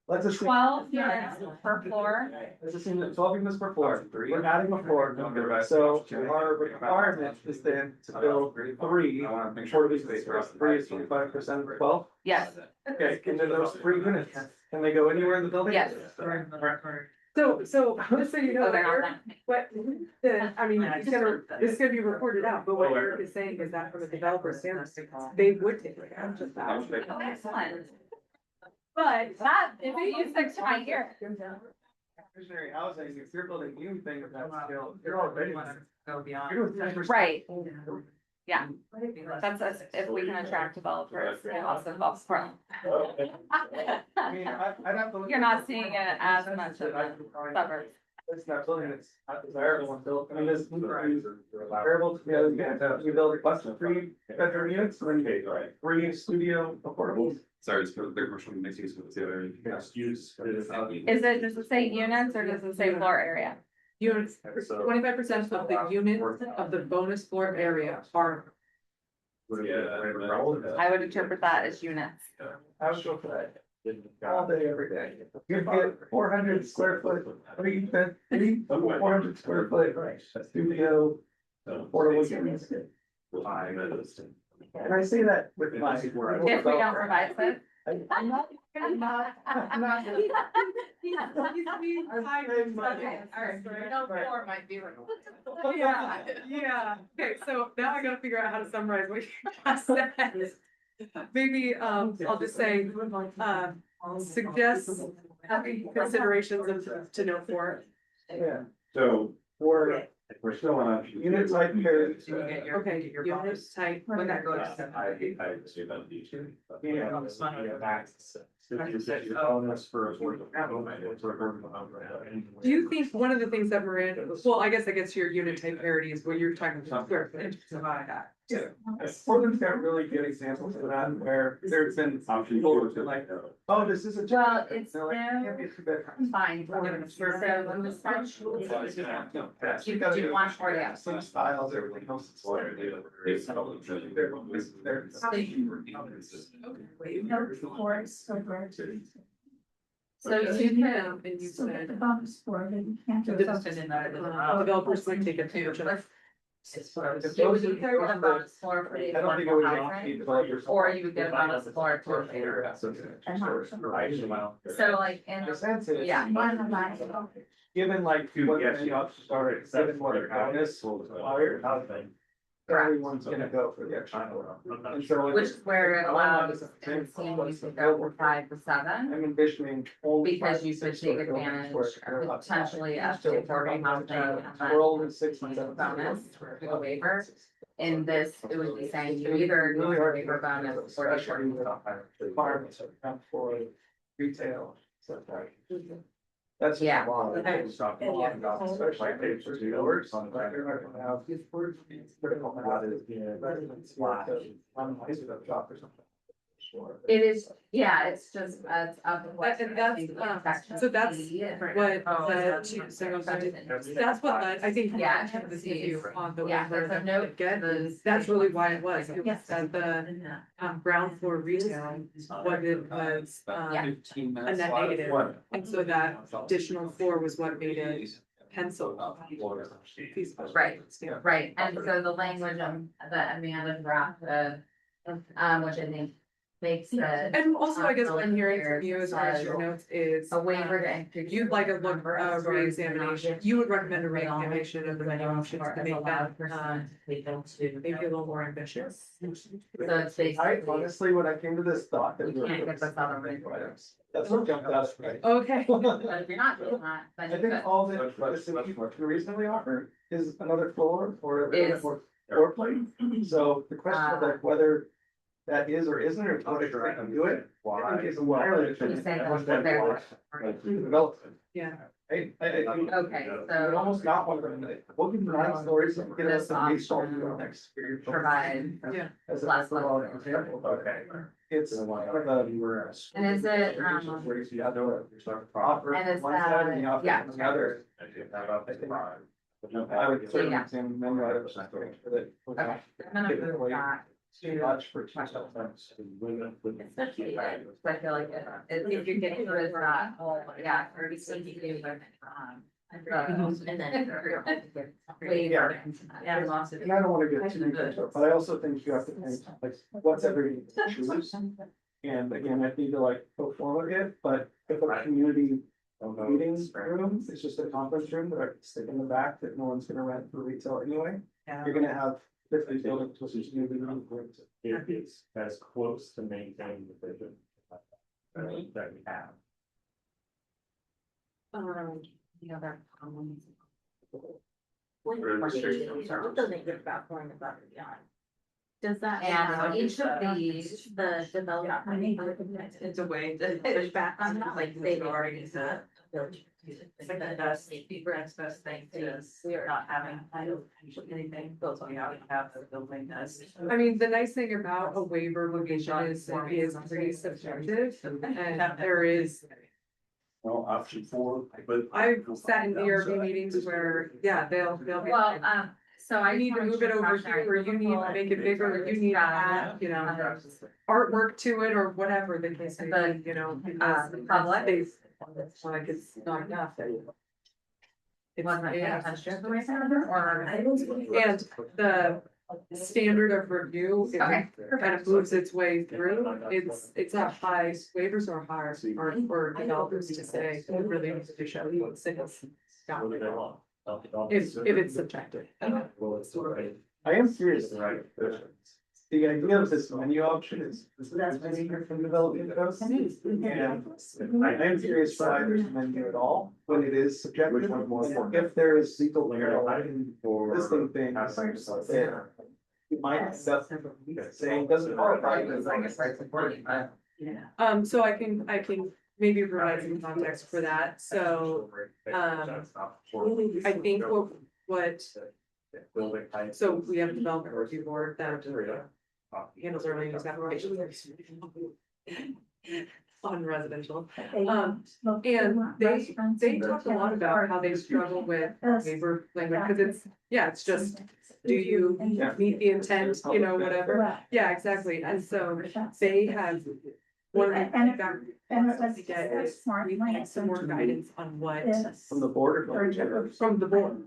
Let's assume. 12 units per floor, Let's assume that 12 units per floor, we're adding a floor, so our requirement is then to build three affordable spaces. Three is 25% of 12, yes, okay, and then those 3 units, can they go anywhere in the building? yes. So, just so you know, Oh, they're not Eric, what, I mean, this is gonna be reported out, but what Eric is saying is that from a developer standpoint, they would take advantage of that. Oh, excellent. But That, if you stick to my ear. Visionary housing, if you're building anything of that scale, you're already. Go beyond. You're doing 10%. Right, yeah, that's us, if we can attract developers, it also involves Portland. I mean, I'd have to. look You're at not the seeing it as much of a suburb. It's not building, it's not desirable and built, I mean, this. Variable, you build less than 3 bedroom units, and then 3 studio affordables. Sorry, it's for the commercial mixed use with the other. Mixed use. Does it say units or does it say floor area? units, 25% of the units of the bonus floor area are. I would interpret that as units. I would go for that all day, every day. You'd get 400 square foot, 400 square foot studio affordable units. And I say that with my. If we don't provide it. I'm not. might be. Yeah, okay, so now I gotta figure out how to summarize what you just said. Maybe, I'll just say, suggest having considerations of, to note for. Yeah, So, we're still on. unit type pairs. Okay, units type, When that goes. I say that you should. Yeah. Bonus for affordable. do you think one of the things that Miranda, well, I guess that gets to your unit type parity is what you're talking about square footage. Yeah, Portland's got really good examples of that where there's been people who've been like, oh, this is a. Well, it's They're like, new. can't be a 2-bedroom. Fine. So when we start. You do want for that. Some styles, everything else is. So you can, And you So said, the bonus floor, then you can't do Something in that. developers might take advantage of. you would either get a bonus floor for the I don't think it would affordable be housing, developers. or you would get a bonus floor to later. So like in, The sense is. yeah. Given like what the options are, given what our bonus will require, everyone's gonna go for the extra. And so. Which is where it allows, and seeing you could go from 5 to 7. I'm envisioning. only Because you 5 to could 6 take story buildings advantage where or they're outside. potentially of the Still affordable housing and then We're only 6 and 7. bonus for the waiver. In this, it would be saying you either do Really a hard. waiver bonus or the short. Requirements that come for retail, so that. That's. just Yeah. a lot. Especially for dealers. Critical mass is, residents want to, high school shop or something. floor. It is, yeah, it's just, it's up. And that's, so that's what led to, that's what led, I think. Yeah. to this issue on the Yeah, waiver there's a that note. we get, that's really why it was, it was that the ground floor retail, what it was, Yeah. a net negative. And so that additional floor was what made it pencil. feasible. Right. Yeah. Right, and so the language that Amanda drafted, which I think makes it. And also, I guess what I'm hearing from you as far as your notes is. A waiver to increase. You'd like a look, reexamination, you would recommend a reexamination of the menu options to make that, maybe a little more ambitious. So it's basically. I honestly, when I came to this thought. that We can't get this out of it. That's what jumped out, right? Okay. But if you're not doing that, then I you think could. all that the city could reasonably offer is another floor or a Is- more floor plate. So the question of like whether that is or isn't, or what they can do it, I think is entirely He's different. saying than that's what what they're. they developed. Yeah. I Okay, would so almost not want to, we'll give them 9 stories and get us This some base option next year. provide. Yeah. As a less overall example, okay. It's one of the. And is it, Whereas you have to offer and is one side and the that- offer yeah. on the other. I would certainly Yeah. examine menu items to make sure that. Okay, I'm gonna move that Too to. much for two Question. cents. Especially, I feel like if you're getting rid of that, whole, yeah, already seems to be like, and then. Waiver. Yeah. And I don't wanna get too into it, but I also think you have to think, like, what's everybody choose? And again, I need to like go forward it, but if a community meetings room, it's just a conference room that I can stick in the back that no one's gonna rent for retail anyway. You're gonna have 50 buildings, which is gonna be meeting rooms. It is as close to maintaining the vision. That we have. The other problems. Does that? And each of these, The development. It's a way Push to. back on that, like they already said. It's like the best, Brent's best thing is not having, anything built on how to have the building does. I mean, the nice thing about a waiver location is it is pretty subjective and there is, Well, option 4, but. I've sat in ERB meetings where, yeah, they'll be. well, so I. I need to move it over here, or you need to make it bigger, or you need to add, you know, artwork to it, or whatever the case may be, you know. because the public. they- Like, it's not enough. It's, Wasn't yeah. attached information or? And the standard of review, it Okay. kind of moves its way through. It's a high, waivers are hard, or for developers to say, it really needs to show you what's in it. If it's subjective. I am curious, right? The idea of this menu option is different from developing those. And I am curious why there's a menu at all, when it is subjective, if there is legal listing things there. You might end up saying doesn't qualify. So I can maybe provide some context for that, so, I think what, so we have a development review board that handles our land use applications. On residential, and they talk a lot about how they struggle with waiver language, because it's just, do you meet the intent, you know, whatever, yeah, exactly, and so they have. One of the feedback we get is we need some more guidance on what, From the board or? from the board.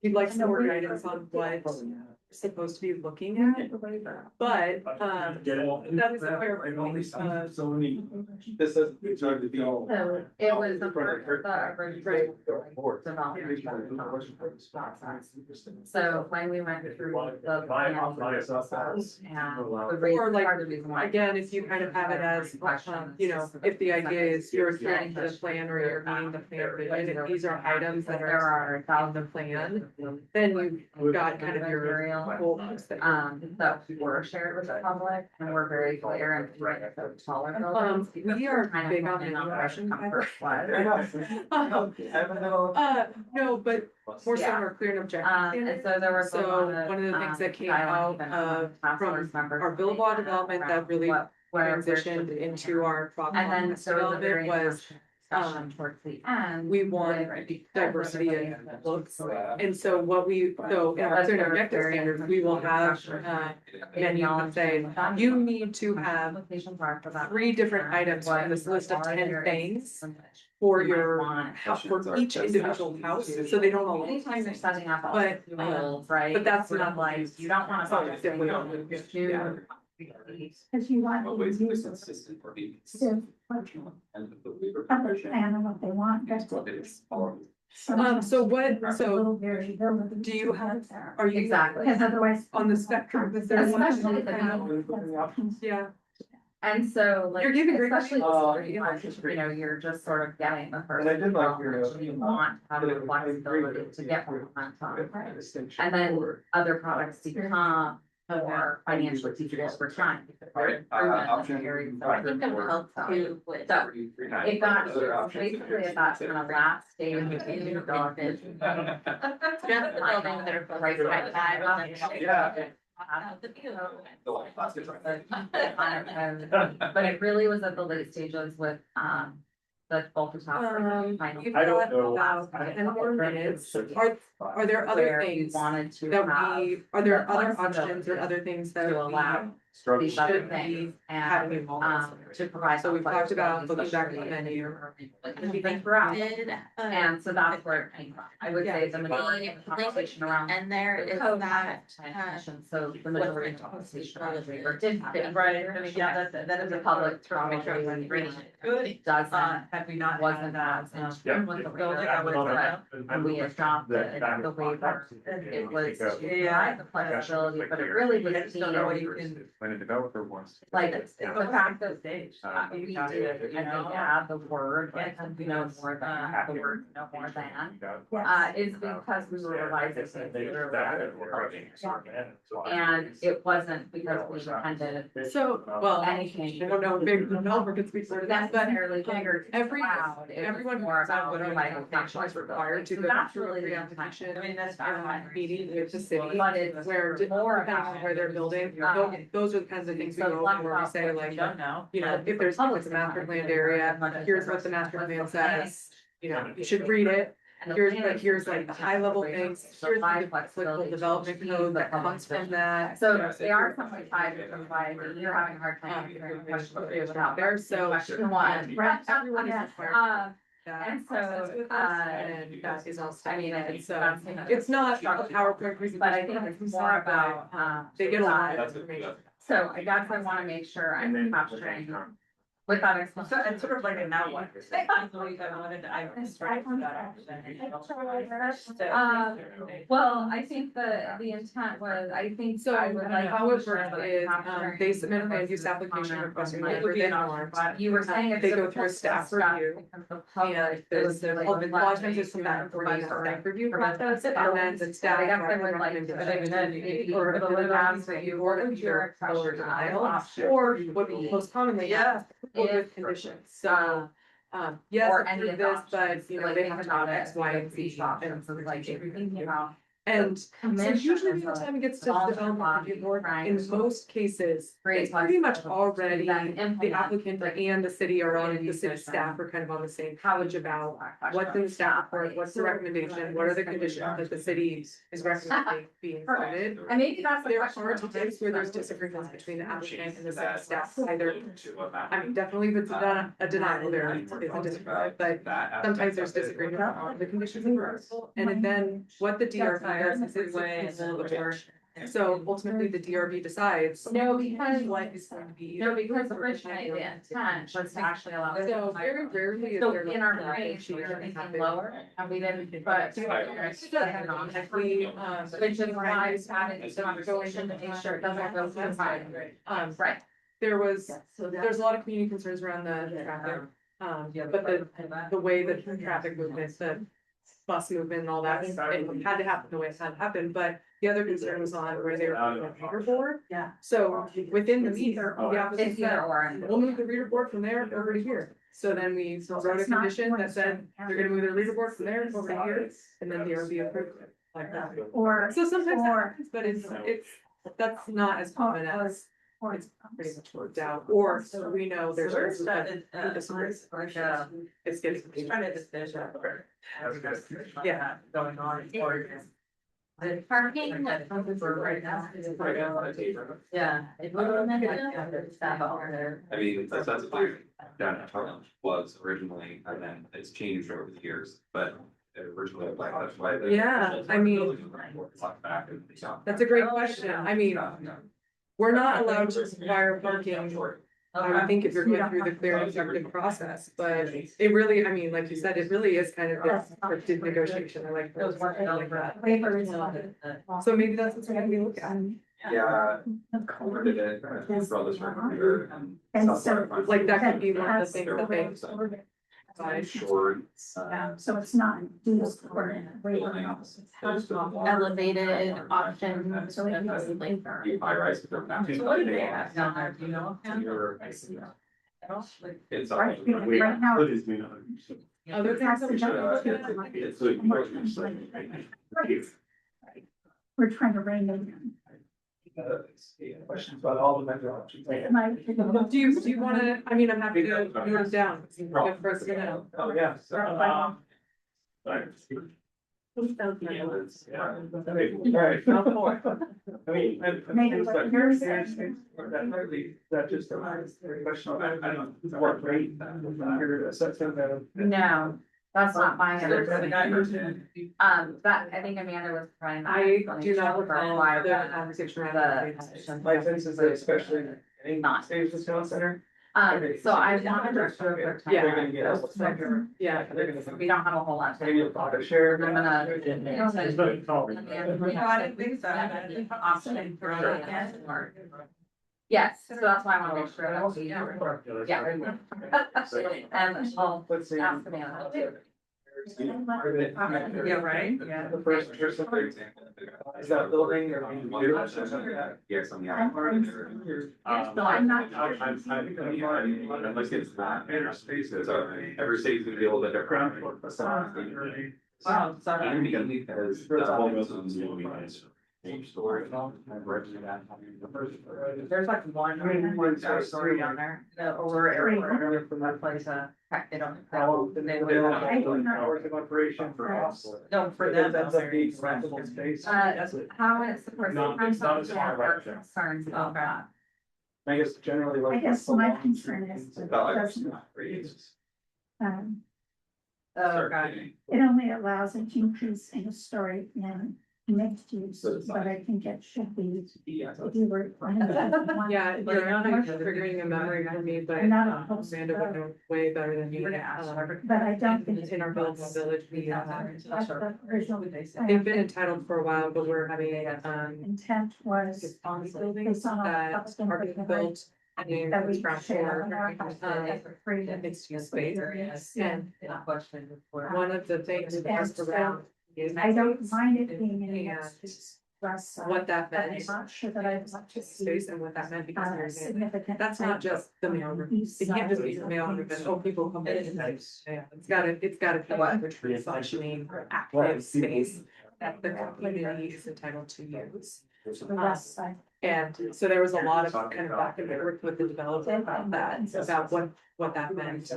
We'd like some more guidance on what we're supposed to be looking at, but, that is a fair point, So many. This is. It's hard to be. So it was the original Board. So when we went through the plan process and the reason, Or like, part of the reason why. again, if you kind of have it as, you know, if the idea is you're adhering to the plan or you're meeting the plan vision, and these are items that There are are on the plan, then you've got kind of your goals that you're. that were shared with the public and we're very clear and direct the taller buildings. We are Kind of big on wanting the impression. comfort was. No, but more so Yeah. our clear and objective And standards. so there was. So one of the things that came out of, from our Billabong development that really transitioned into our And then process so the development very was, discussion towards the end. we want diversity in looks. And so what we, so in our student objective standards, we will have, menu that say, you need to have 3 different items from this list of 10 things for your house, for each individual house, so they don't all. Anytime you're setting up. But, Rules, right? but that's Sort of not like, you don't wanna. Oh, yeah, we don't. Yeah. Cause you want. Always to use consistent for me. the- And the waiver. Understand what they want, that's what. It's So what, There's a so little variability. do you have, are you Exactly. Because otherwise. on the spectrum? Is there one? Especially the- Yeah, And so like. You're giving great especially questions. you know, you're just sort of getting the first. And I did like your, You want to have the flexibility to get more momentum. And then other products become more financially feasible for time. Right, option. So I think that will help too with, so it got, basically at that kind of last stage in the development. Just the buildings that are close to five. Yeah. But it really was at the late stages with, the both the top. you've I don't got know. about 10 more minutes. Are there other Where we things wanted to that have are there the other flexibility options or other things that to allow Structure. these other things having and, involved? to provide. So we've talked about flexibility, looking back at the especially menu. If you think throughout, Did, and so that's where it came from. I would say the majority of the conversation around. and there the is code that, So the majority of the conversation around the waiver did happen. Right, I mean, yeah, that is The a public to make sure probably everyone's reading it. Good. doesn't, Had we not wasn't had that. that, Yeah. With the building, waiver, I would have when we adopted the waiver, it was to Yeah. provide the flexibility, but it really was. I just don't know what you can- When a developer wants. Like, the fact that Stage. we did, you know, add the word, and, you know, more than, the word, you know, more than. Is because we were revising things literally. And it wasn't because we intended So, well, I anything. don't know, maybe the developer could speak for that, but Necessarily bigger. everyone more knows that about whatever like application is required to So go that's through really a the pre-application. intention. I mean, that's Meeting with the city, But it's where, more depending on where they're building, those are the kinds of things we So go over where we say like, don't know. you know, if there's a master planned area, here's what the master plan says. You know, you should read it, here's like the high level things, here's the applicable development code that comes from that. So they are somewhat tied to why you're having a hard time figuring out what it is out there, so. One. Everyone is required. And so, And that is all. I mean, and it's, so it's not a PowerPoint presentation. but I think it's more about, They get a lot of That's information. So I guess I wanna make sure And I'm then. capturing with that So explanation. it's sort of like a now what? I wanted to, I was trying to Well, I think the intent was, I think. So I would like how to it share works that is, capturing they submit a land was use the application comment requesting on whatever like- they want. But you were saying it's. They go through a staff review. And there's the public lodgement system that for the staff review process, and then the staff. I guess I would like to, and then maybe Or put a the little last bit review, or or your or question, denial, or what most commonly. Yeah. Or with If- conditions, so, yes, or any approve of the this, but options, you know, like they think have to about have it, X, Y, and these Z. options, and like if you're thinking about. And so Commission usually by the is time it a gets to small development body, review board, right? in most cases, Great it's pretty much flexibility already, to then the implement applicant the and the city are on, the community city vision. staff are kind of on the same How would page you about about what's in the staff report, what's the recommendation, what are the conditions that the city is recommending being included. And maybe that's the There question. are times where there's disagreements between the applicant and the city staff, either, I mean, definitely if it's a denial, there is a disagreement, but sometimes there's disagreement on the conditions and rules. And then what the DRB does is it's way in the board. So ultimately, the DRB decides. No, because, What is going to be. no, because originally the intent was to actually allow. So very rarely. is So there in our like range, we negotiation were thinking happen. lower, and we didn't, but. If we, Which is why it's having this conversation to make sure it doesn't go too high. Right. there was, there's a lot of community concerns around the traffic. But the way that the traffic movements, the bus movement and all that, it had to happen the way it had to happen, but the other concern was on where they were putting a reader board. Yeah. So within the meeting, the applicant It's either said, or. we'll move the reader board from there over to here. So then we wrote a condition that said, they're gonna move the reader board from there over to here, and then the RB approved it like that. Or, So sometimes that Or- happens, but it's, that's not as common as it's pretty much worked out, or we know there's. It's getting. Trying to just finish up. Yeah. Going on. The parking. Right now. Yeah. I mean, that's like downtown was originally, and then it's changed over the years, but originally like that's why. Yeah, I mean, that's a great question. I mean, we're not allowed to require parking. I would think if you're going through the clear and objective process, but it really, I mean, like you said, it really is kind of this scripted negotiation. I like that. Waiver is. So maybe that's what we're gonna look at. Yeah. Where did it, throw this right here And so. Like that could be one of the things that they. Short. So it's not used for waiver. Elevated option. So it is. You high rise. But they're not. So what do they have down there, do you know? You're- It's. Right now. Other things that we should look at. We're trying to rein it in. Questions about all the vendor options. Do you wanna, I mean, I'm happy to move it down. It's good for us to know. Oh, yeah. Alright. I mean, Maybe what you're saying. that just a question, I don't know, what rate, you're assessing that. No, that's not my understanding. That, I think Amanda was trying. I do not recall the conversation around that. My sense is that especially in Not. state discount center. So I wanted to show their Yeah. They're gonna get us. Yeah. They're gonna. We don't have a whole lot. Maybe a profit share. I'm gonna. No, I didn't think so. Option for or- Yes, so that's why I want to make sure that we. Yeah. And I'll Let's see. ask Amanda. Yeah, right, yeah. The first person, is that building or? Yes, on the outside. No, I'm not. Unless it's not interspaces, every city's gonna be a little bit different. Wow, sorry. Because the whole zone's gonna be same story. There's like one story on there, the over area from that place, they don't. They would. Hours of operation for us. No, for That them. ends up being rentable space. How is the person? No, it's not as far right. Concerns about that. I guess generally like. I guess my concern is that Oh, God. it only allows an increase in a story in mixed use, but I think it should be, if you were. Yeah, you're triggering a memory for me, but I'm not opposed to Amanda would know way better than me. But I don't think. In our village, we That's the original. they've been entitled for a while, but we're having Intent was. response buildings that are being built. And then That we it's ground share floor, for free. mixed use space. And Question. one of the things we asked around is. I don't mind it being in And mixed use. what that But I'm meant, not sure that I'd want to see. space and what that meant, because there's, Significant. that's not just the mailroom. It can't just be the mailroom, but oh, people come in. Yeah, it's gotta be a true functioning active space that the community is entitled to use. The west side. And so there was a lot of kind of back and forth with the developer about that, about what that meant.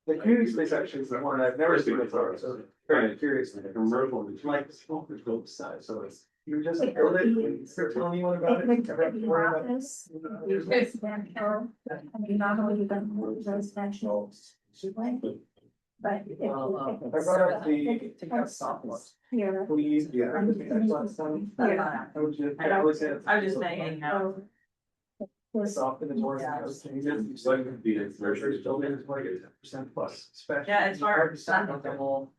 The community space actually is the one I've never seen before, so very curious. Like the smoke is both sides, so it's, you just build it, and start telling anyone about It it. would Never have to be worry about it. office, residential, I mean, not only the residential. But if. I brought up the, take out software. Here. Please, yeah. I would just, I would say. I'm just saying, Soften the doors and those things. It's like the nursery building is like 10% plus. Special. yeah, it's hard to stop the whole.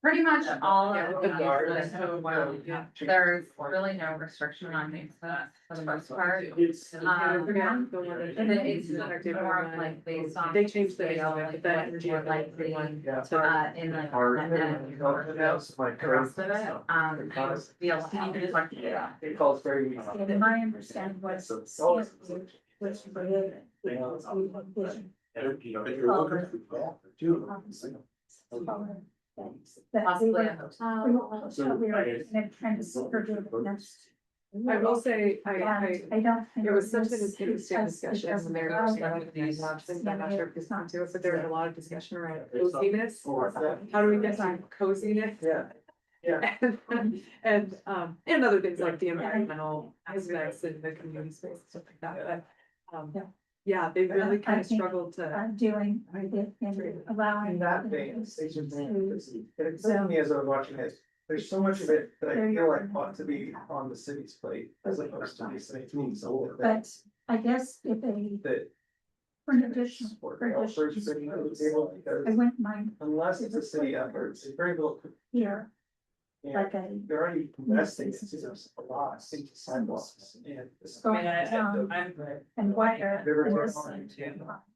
Pretty much all Yeah, of the the garden. Yeah. there's really no restriction on these, for the most part. It's. And it is more of like based on. They changed the scale, design, like but that energy more of likely, everyone. Yeah. in like. Hard. and then the rest of it, the electronic, like, yeah. It calls very. My understanding was. Was created. Possibly a hotel. We were trying to secure the next I will say, And I don't think. it was such an this interesting because it discussion, doesn't and there allow was them to these use options, I'm not any sure of if this the come to it, but there was a lot of discussion around coziness. Yeah. How do we get to coziness? Yeah. Yeah. And other things like the environmental aspects and the community space, and stuff like that, but, yeah, they really kind I of think struggled to. doing it in allowing. In that vein, it occurred to me as I was watching it, there's so much of it that I feel like ought to be on the city's plate as opposed to the city's own. But I guess if they, That. for an additional, Support for the additional first city to the space, table I because wouldn't mind unless it's a city effort, it's very little. here, And like a. they're already investing a lot into sidewalks and. this- Going down and wider. They were and talking this-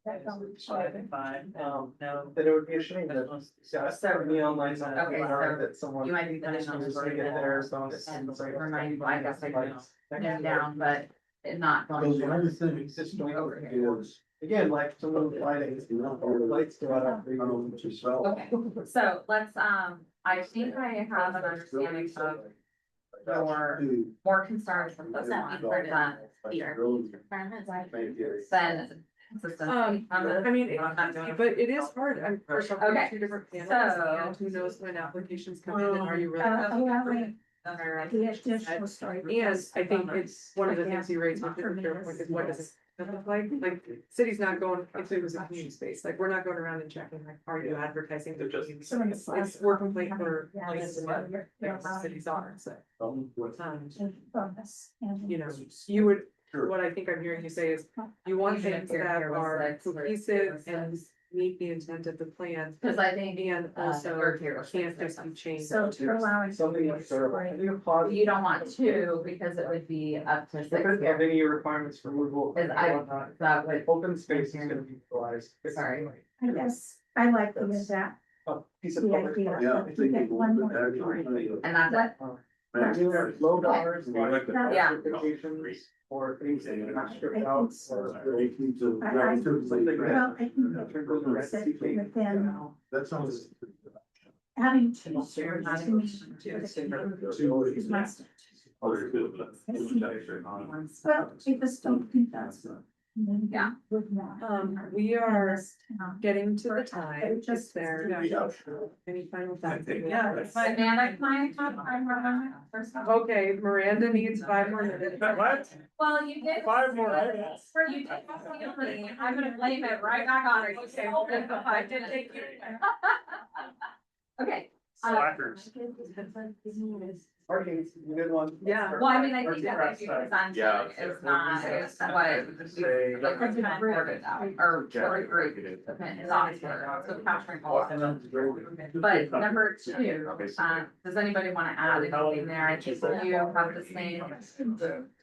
that don't- That it would be a shame that, yeah, I started neon lights on Okay, so that someone. you might be putting on the was story gonna get that- theirs bonus. and It's like- remind you, I guess I can Like, Pin down, but it not going. It's just going over here. Again, like some of the lighting, or lights go out. Okay, so let's, I think I have an understanding of your more concerns with this one than here. Then consistency. I mean, but it is hard, I'm, we're talking Okay, two different panels, so- and who knows when applications come in, and are you really? Allowing the additional story. And I think it's one of the things you raised with the fair point is what does it look like city's not going, if it was a community space, like, we're not going around and checking, like, are you advertising the community space? It's we're complete for places that cities are, so. Bonus. You know, you would, what I think I'm hearing you say is, you want Even if things your that hair was are like super cohesive and expensive. meet the intent of the plan. Cause I think, And also your hair was can't like just be changed. So to allowing. Something like that. I think a pause. you don't want two, because it would be up to six Because of here. any requirements for removal. Is that would, Open space is gonna be utilized. Sorry. I guess I like the that, A piece of. the public idea. property. You get one more. and that's it. Either low dollars, like. Yeah. Certifications, or things that you're not stripped I out. think so. or- I- Something like Well, I that. think that within That sounds. having two stories to me. Is my. Well, I just don't think that's. Yeah. Would want. We are Um, getting to the time, just there. Yeah. Any final thoughts? Yeah, Amanda, can I talk? First off? Okay, Miranda needs 5 more minutes. Well, you did. 5 more minutes. You did. I'm gonna blame it right back on her. You say, hold it, but I did take you. Okay. Slackers. Parking, good one. Yeah. Well, I mean, I think that what you presented is not, is what, like, we're gonna report it out, or group, is Oxford, so capturing all of them. But number two, does anybody wanna add anything there? I think you have the same,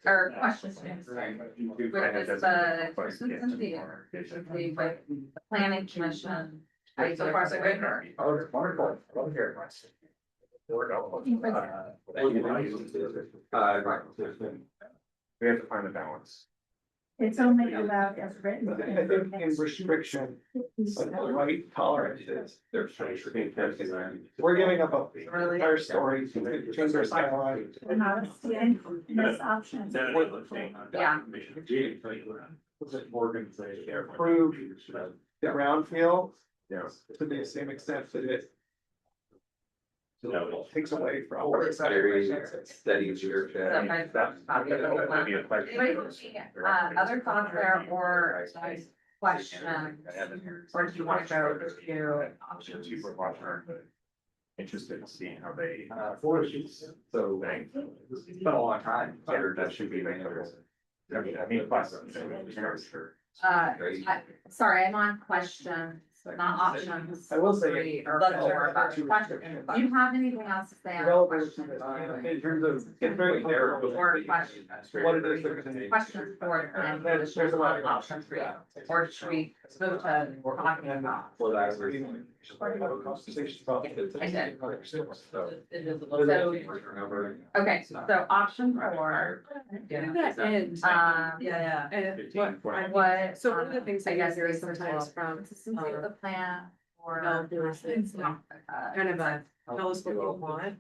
or questions. With this, consistency, efficiency with the planning commission, I so far so good. Oh, it's wonderful. Love hearing it. We have to find a balance. It's only allowed as written. I think in restriction, like the white tolerances, They're trying. we're giving up a entire story to change our skyline. Notwithstanding this option. Yeah. Was it organization approve the brownfield Yes. to the same extent that it takes away from. Very steady leadership. Sometimes that's probably a little bit. Anybody, other thoughts there or question, or do you want to go to? Option 2 for Washington. Interested in seeing how they. So. It's been a long time. That should be made. I mean, plus. Sorry, I'm on question, not options. I will say. 3 or 4, but question. Do you have anything else to say on Relevant to question? this, in terms of, it's very clear. Or question. What it is they're gonna. Questions for the plan, There's a lot of option 3, or should we move to talking about? Well, that's. Conversation about. I did. So. Okay, so option 4. And, Yeah. and What? so one of the things I I guess guess there is research sometimes will- from, Consistency of the plan or. No, there is, it's not. kind of a, tell us what you want.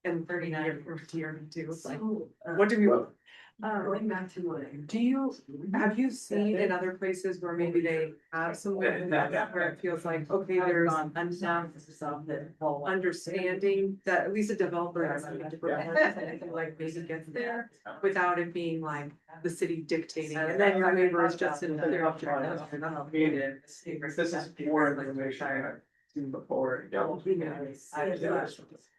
and 39 or tier two. It's like, What do we, going back to what? have you seen in other places where maybe they have some way where it feels like, okay, there's understanding that at least a developer has something to prepare, something like maybe gets there without it being like the city dictating, and then your waiver is just in their objective. This is more information I've seen before.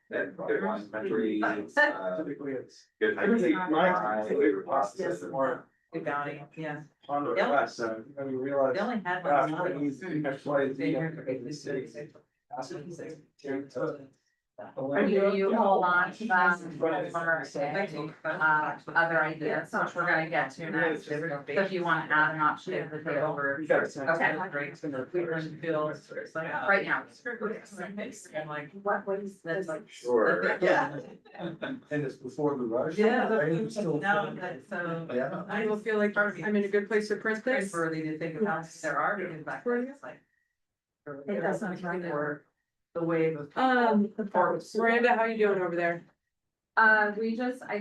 That good one, country, Typically, it's. good. Typically, my high- favorite process is more Good bounty, yeah. on the Yeah. west, and we realize. They only had gosh, one. what needs to be next slide is the city. Asking to- Or do you hold on to them for other ideas, which we're gonna get to next? So if you wanna add an option to the table, You got it. Okay. Cleveland feels like. right now. I'm like, what was that like? Sure. Yeah. And it's before the rush. Yeah. Right? It's still- No, but so. Yeah. I will feel like I'm in a good place to print this. Cringeworthy to think of how many there are, because back then it's like. It doesn't Or the wave of. Miranda, how you doing over there? I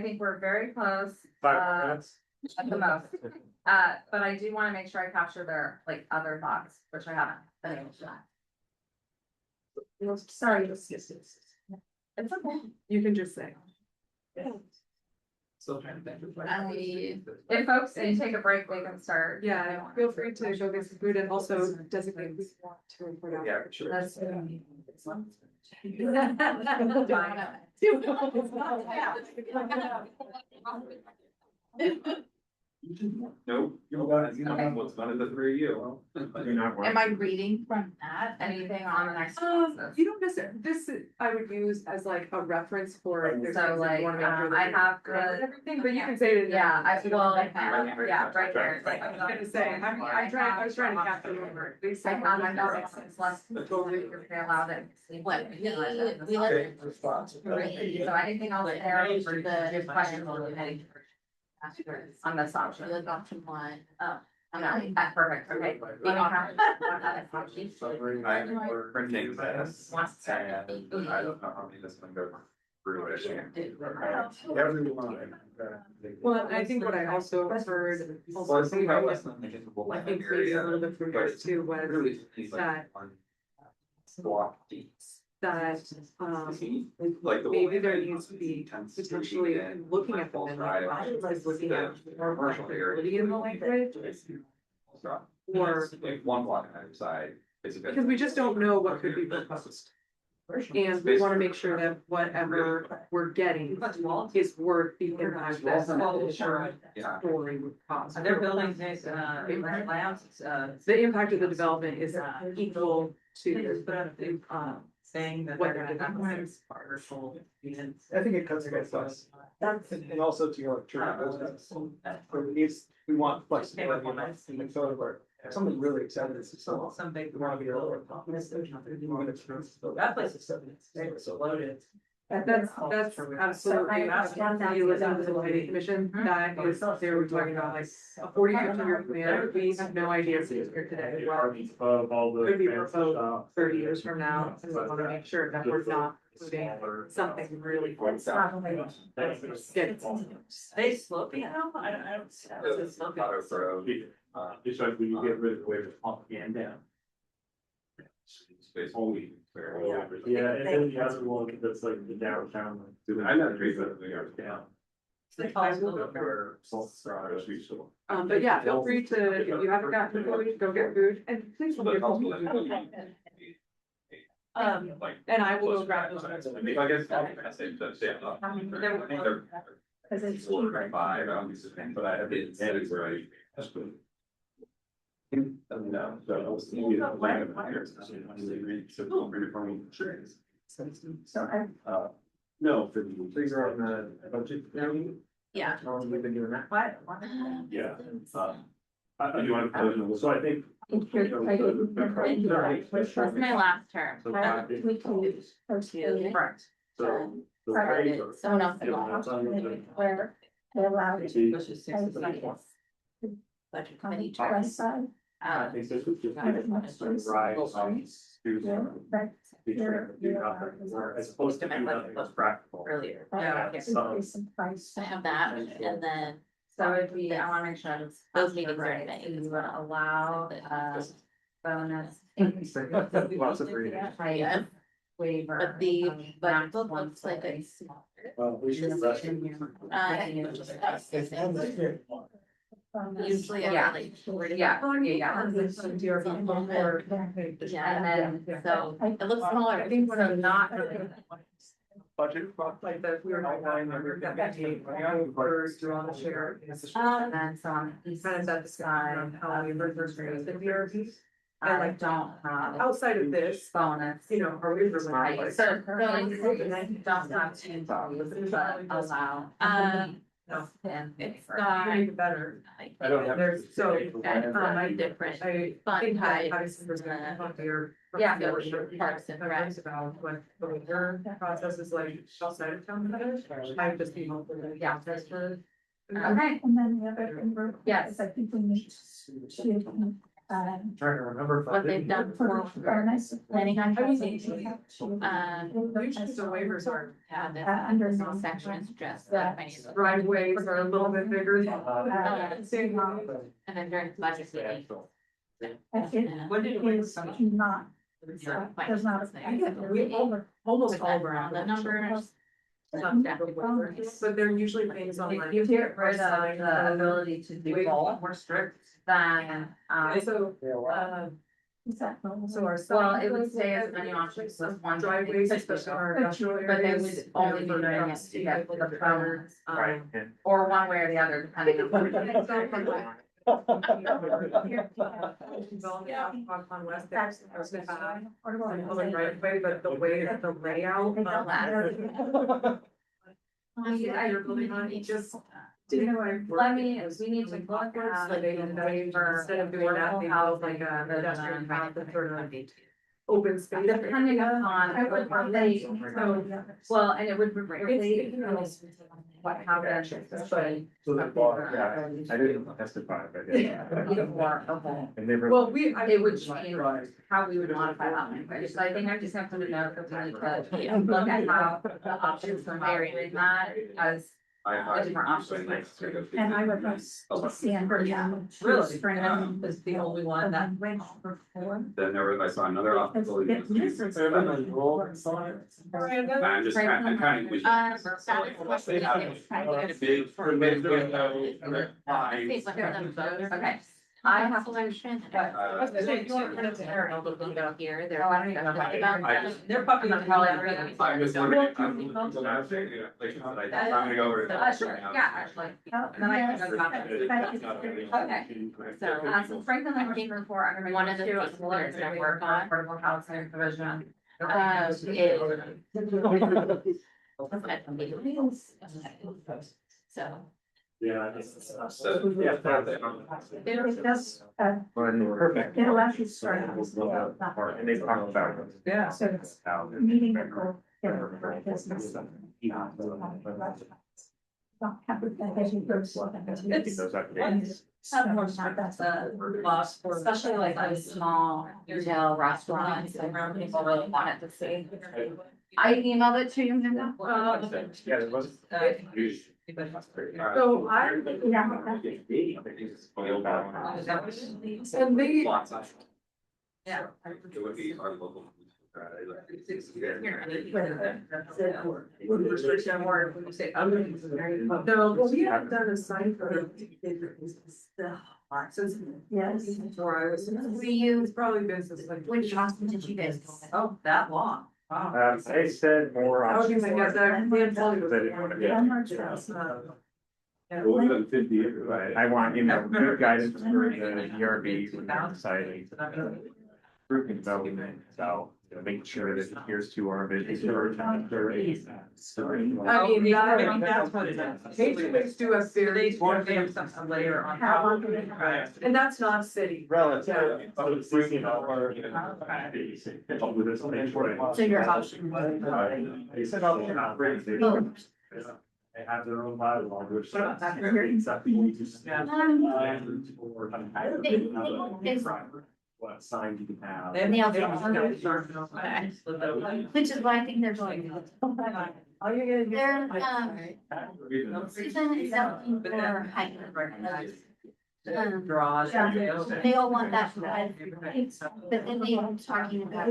think we're very close, 5 minutes. at the most. But I do wanna make sure I capture their, like, other thoughts, which I haven't been able to. Sorry. It's okay. You can just say. Still trying to think. If folks need to take a break, they can start. Yeah, feel free to go get some food and also designate who you want to report out. Yeah, sure. That's. Nope. What's none of the three of you? You're not Am I reading from that? Anything on the next You don't necessarily, I would use as like a reference for if there's So things that like, you wanna make sure that I you're have correct with the, everything, but you can say it in. yeah, I, well, Right. yeah, right there. I was gonna say, I was trying to capture the word. I found my notes, it's less, you're allowed it. What, we let Okay, response. So anything else there for the questions on the heading? On this option. like option one. Oh, I'm not, that's perfect, okay. We don't have- I'm printing this, and I don't know how many this one goes through it. Everyone. Well, I think what I also heard, Well, also I think I was something thinking of I one think maybe a area, little bit from but yours too, was really, it's like that- one block deep. that, Like the maybe one there that needs to be tends to potentially be in looking at the Falls menu Drive, options, like looking the at more commercial flexibility area. in the language, or, Like one block on either side, basically. because we just don't know what could be proposed. And we wanna make sure that whatever we're getting is worth the impact that the Yeah. story would cause. They're building this, layouts, The impact of the development is equal to, saying that what they're they're gonna doing. have partial units. I think it cuts against us. And also to your church business. We want flexibility in that, and so we're, if someone's really excited, it's so. Some big. We wanna be a little. That place is so loaded. That's absolutely, absolutely within the planning commission, that is, they were talking about like a 40-50 year plan, we have no idea if it's here today. Well, Of all the. could be proposed 30 years from now, and we wanna make sure that we're not including something really. Good. They sloping now? I don't. It's sloping. It's like when you get rid of the waiver up and down. Only. Yeah, and then the other one that's like the downtown. I'm not crazy about the yards down. The tallest building. But yeah, feel free to, if you haven't gotten food, go get food, and please don't get food. And I will go grab those. I mean, I guess, I say, I think they're. Cause it's. 4 or 5, I don't use it, but I have it, and it's right. That's good. No, so I was thinking of plan of my years. So, insurance. So I, No, for the, so you're on the budget now? Yeah. How long have you been doing that? What? Yeah. I do want to, so I think. That's my last term. So 5 we can post it. Correct. So. Someone else. Where they allow. Which is 6 Budget committee to west side. I think this would just be right on students. But Be sure to do nothing, as opposed to do nothing that's practical. earlier. Yeah. So- Price. I have that, and then So it'd be, I wanna make sure I was. Those meetings are right, in May. so you would allow, bonus. Lots of reading. Yeah. Waiver. But the of budget book one looks like story. it's smaller. Well, we should. Usually I Yeah. like. Yeah, yeah. And then, so it looks smaller. I think So not. Budget. Like the, we were outlining first, you're on the share. And then so on the east Kind of that side discussion of how we of reverse the the street, VRP. I don't have Outside of this, bonus. you know, are we really? Right, so don't have to, but allow. No. And It's waiver. got. Make it better. I don't have. There's so, I different. I Fun think that types, obviously there's gonna come to your. Yeah. Parks and Rec. About what the waiver process is like outside of town. I've just been. Yeah, that's the. Okay. Okay, And then the other thing we're. Yes. I think we need to, Trying to remember. What they've done for planning on housing. Usually the waivers are, Yeah, the under small section is just the that financial. driveways are a little bit bigger. Same. And then during the budget meeting. What did we is not, does not affect. We almost all Around the numbers. But they're usually things on if like. you get rid of the ability to do both, More strict. then, So, Is that normal? so our. well, it would stay as many options as one. Driveways, especially in our industrial But they areas. would only be doing it to get the bonus, Right. And or one way or the other, depending on. On West, there's public right away, but the way that the layout. You're building on, it just. Didn't know I. Let me, we need to look at. So they instead of doing that, they have like a pedestrian path that sort of open space. Depending upon what they, so, well, and it would really, what happens, but. So the bar, yeah, I didn't testify, but. Okay. And they were. Well, It would change how we would modify that language, so I think I just have to note that we need to look at how the options for marrying that as. Different options. And I would like to see under. Really? Is the only one that. Went before. Then I saw another obstacle. It misses. I'm just I'm kind of. That is what Big for mid window. Okay, I have to. Selection. But- Here, Oh, I don't even know how to- they're. They're popping up probably every. I'm just wondering, I'm gonna go over. Sure, yeah, actually. Then I can go about it. Okay. So strengthen the working report under. One of the two, things we're gonna work on. Affordable housing provision. So. Yeah. So, Yeah. It does, Perfect. it allows you to start. And they talk about. it. Yeah. So it's How- meeting the goal. For business. Don't have it as you go slow. Making those updates. Have more time, that's a loss for, especially like those small retail restaurants, and where people really want it to see. I emailed it to you, Linda. Yeah, there was. So I, and they, Yeah. It would be our local. restriction word, when you say other. No, well, we haven't done a sign for. Since. Yes. Before I was. We use- It's probably been since like. Which hospital did you guys go with? Oh, that long. Wow. They said more. I would be my guess, I can't tell you. They didn't want to be. Yeah. Well, we've done 50 years. Right, I want, good guidance for the ERB when they're deciding. Group development, so making sure that it adheres to our vision. I mean, that's what it is. HOAs do a very. Some later on. And that's not city. Relative. So your option They said, oh, they're not ready. Oh. They have their own bylaw, which. What sign you can have. Nails. They Which is why I think they're going. All you're gonna They're, Susan is asking for height. Draws. They all want that, but then they are talking about.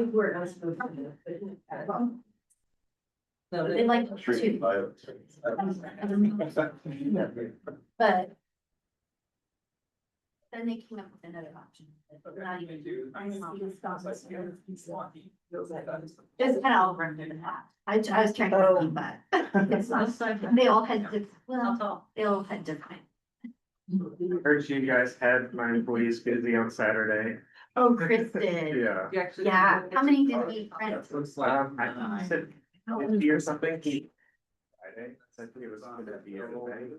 They like two, but. Then they came up with another option. Not even. Just kind of all run through the hat. I was trying to keep that. It's not- They all had, well, they all had different. Heard you guys had my employees busy on Saturday. Oh, Chris did. Yeah. Yeah, how many did we rent? I said 50 or something. Friday, I think it was on the day,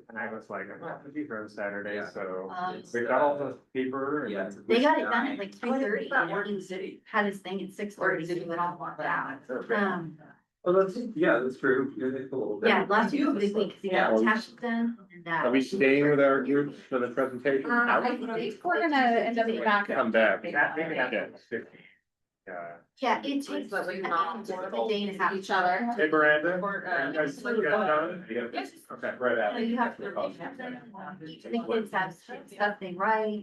and I was like, I'm not gonna be here on Saturday, so we got all the paper and. Yeah. They got it done at like 3:30. He had his thing at 6:30 to do it all walked out. Oh, that's, yeah, that's true. It's a little bit. Yeah, last week was a big week, 'cause he got tax done and Are we staying with our groups for the presentation? I think we're gonna end up back. Come back. Yeah, it takes a day and a half. Each other. Hey Miranda, are you guys done? Yes. Okay, right So after. you have to, each of the kids have stuff they write.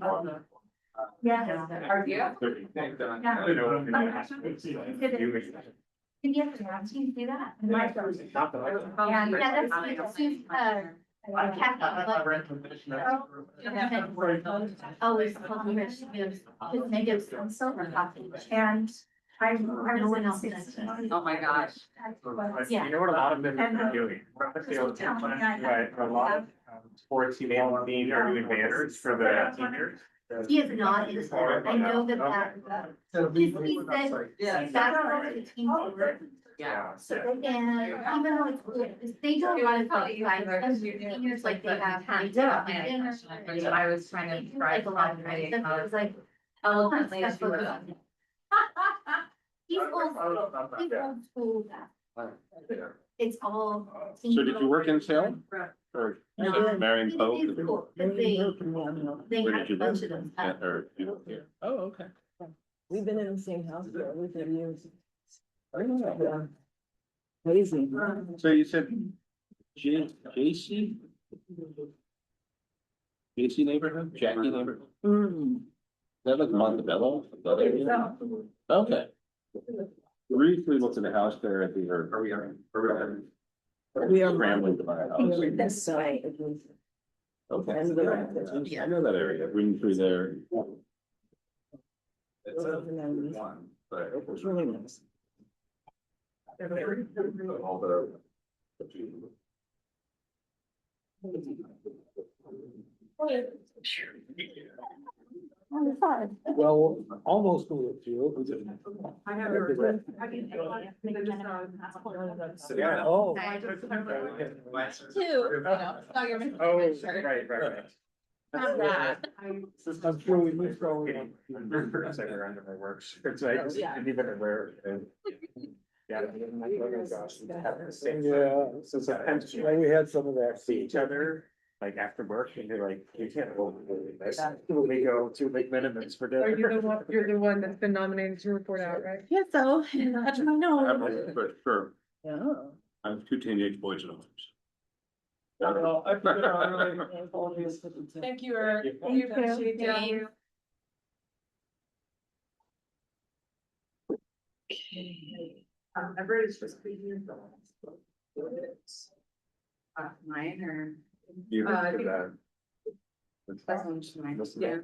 Yeah. Are you? I don't know. Can you have to watch you do that? Not that I- Yeah, that's Kathy, always told me she gives, they give some silver coffee. And no one else does. Oh my gosh. Yeah. You know what a lot of them are doing? Right, a lot of sports team are doing banners for the seniors. He is not, I know that he said, Yeah. that's what the team work. Yeah. And even though it's, they do a lot of like, seniors, like they have. dinner. But I was trying to Like drive a lot of my, stuff, it was like. eloquently That's as you what would. it was. He's old school. It's all. So did you work in sales? Or No. Marion It Pope? is cool, 'cause they Where have did you a bunch live? of them. Yeah, or, oh, okay. We've been in the same house for over 30 years. Yeah. Crazy. So you said JC? JC neighborhood, Jackie neighborhood? That like Montebello? That area? Okay. Briefly looked at the house there at the, Are we on? We are. Scrambling to buy a house. That's right. Okay. And the- I know that area, been through there. It's a one, but. It's really nice. All the. Well, almost knew it, Jill. I have Yeah. Oh. Two. Oh, right. Not that. I'm sure we missed going. It's like around my works. It's like, I didn't even aware. Yeah. Yeah. So sometimes Yeah, we had some of that. see each other, like after work, and you're like, you can't go. We go to make minimums for dinner. Are you the one, you're the one that's been nominated to report out, right? Yeah, so, touch my nose. But sure, Yeah. I have two teenage boys at home. Thank you, Eric. Thank you. Appreciate it. Thank you. Everybody's just speaking. Mine or? You I did think- that. That's one of mine. Yeah.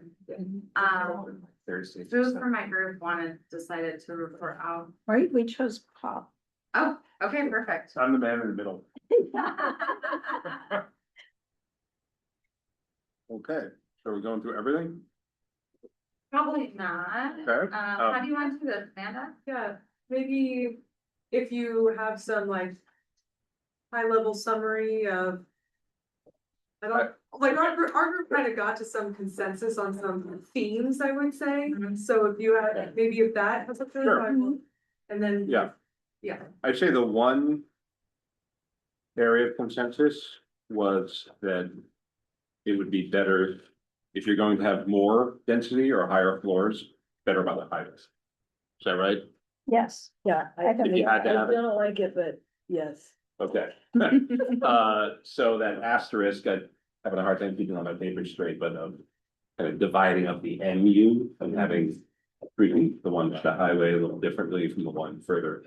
Thursday. Those from my group decided to report out. Right, we chose Paul. Oh, okay, perfect. I'm the man in the middle. Okay, so we're going through everything? Probably not. Okay. How do you want to do this, Amanda? Yeah, maybe if you have some like high level summary of. I don't, like our group kind of got to some consensus on some themes, I would say. So if you had, maybe if that has a good, Sure. and then. Yeah. Yeah, I'd say the one area of consensus was that it would be better if you're going to have more density or higher floors, better by the height. Is that right? Yes. Yeah, I If you had to have it. don't like it, but yes. Okay. So that asterisk, I'm having a hard time keeping on my paper straight, but kind of dividing up the MU and having treating the one to the highway a little differently from the one further.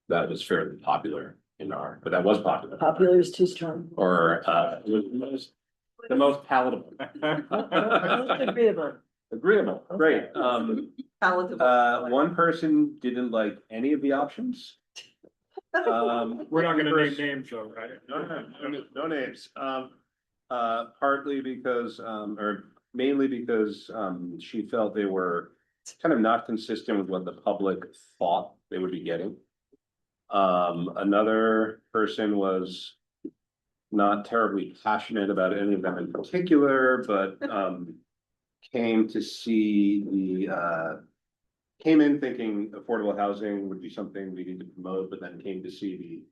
That was fairly popular in our, but that was popular. Popular is too strong. Or it was the most palatable. Agreeable. Agreeable, great. Palatable. One person didn't like any of the options. We're not gonna name names though, right? No names. Partly because, or mainly because, she felt they were kind of not consistent with what the public thought they would be getting. Another person was not terribly passionate about any of them in particular, but, came to see came in thinking affordable housing would be something we need to promote, but then came to see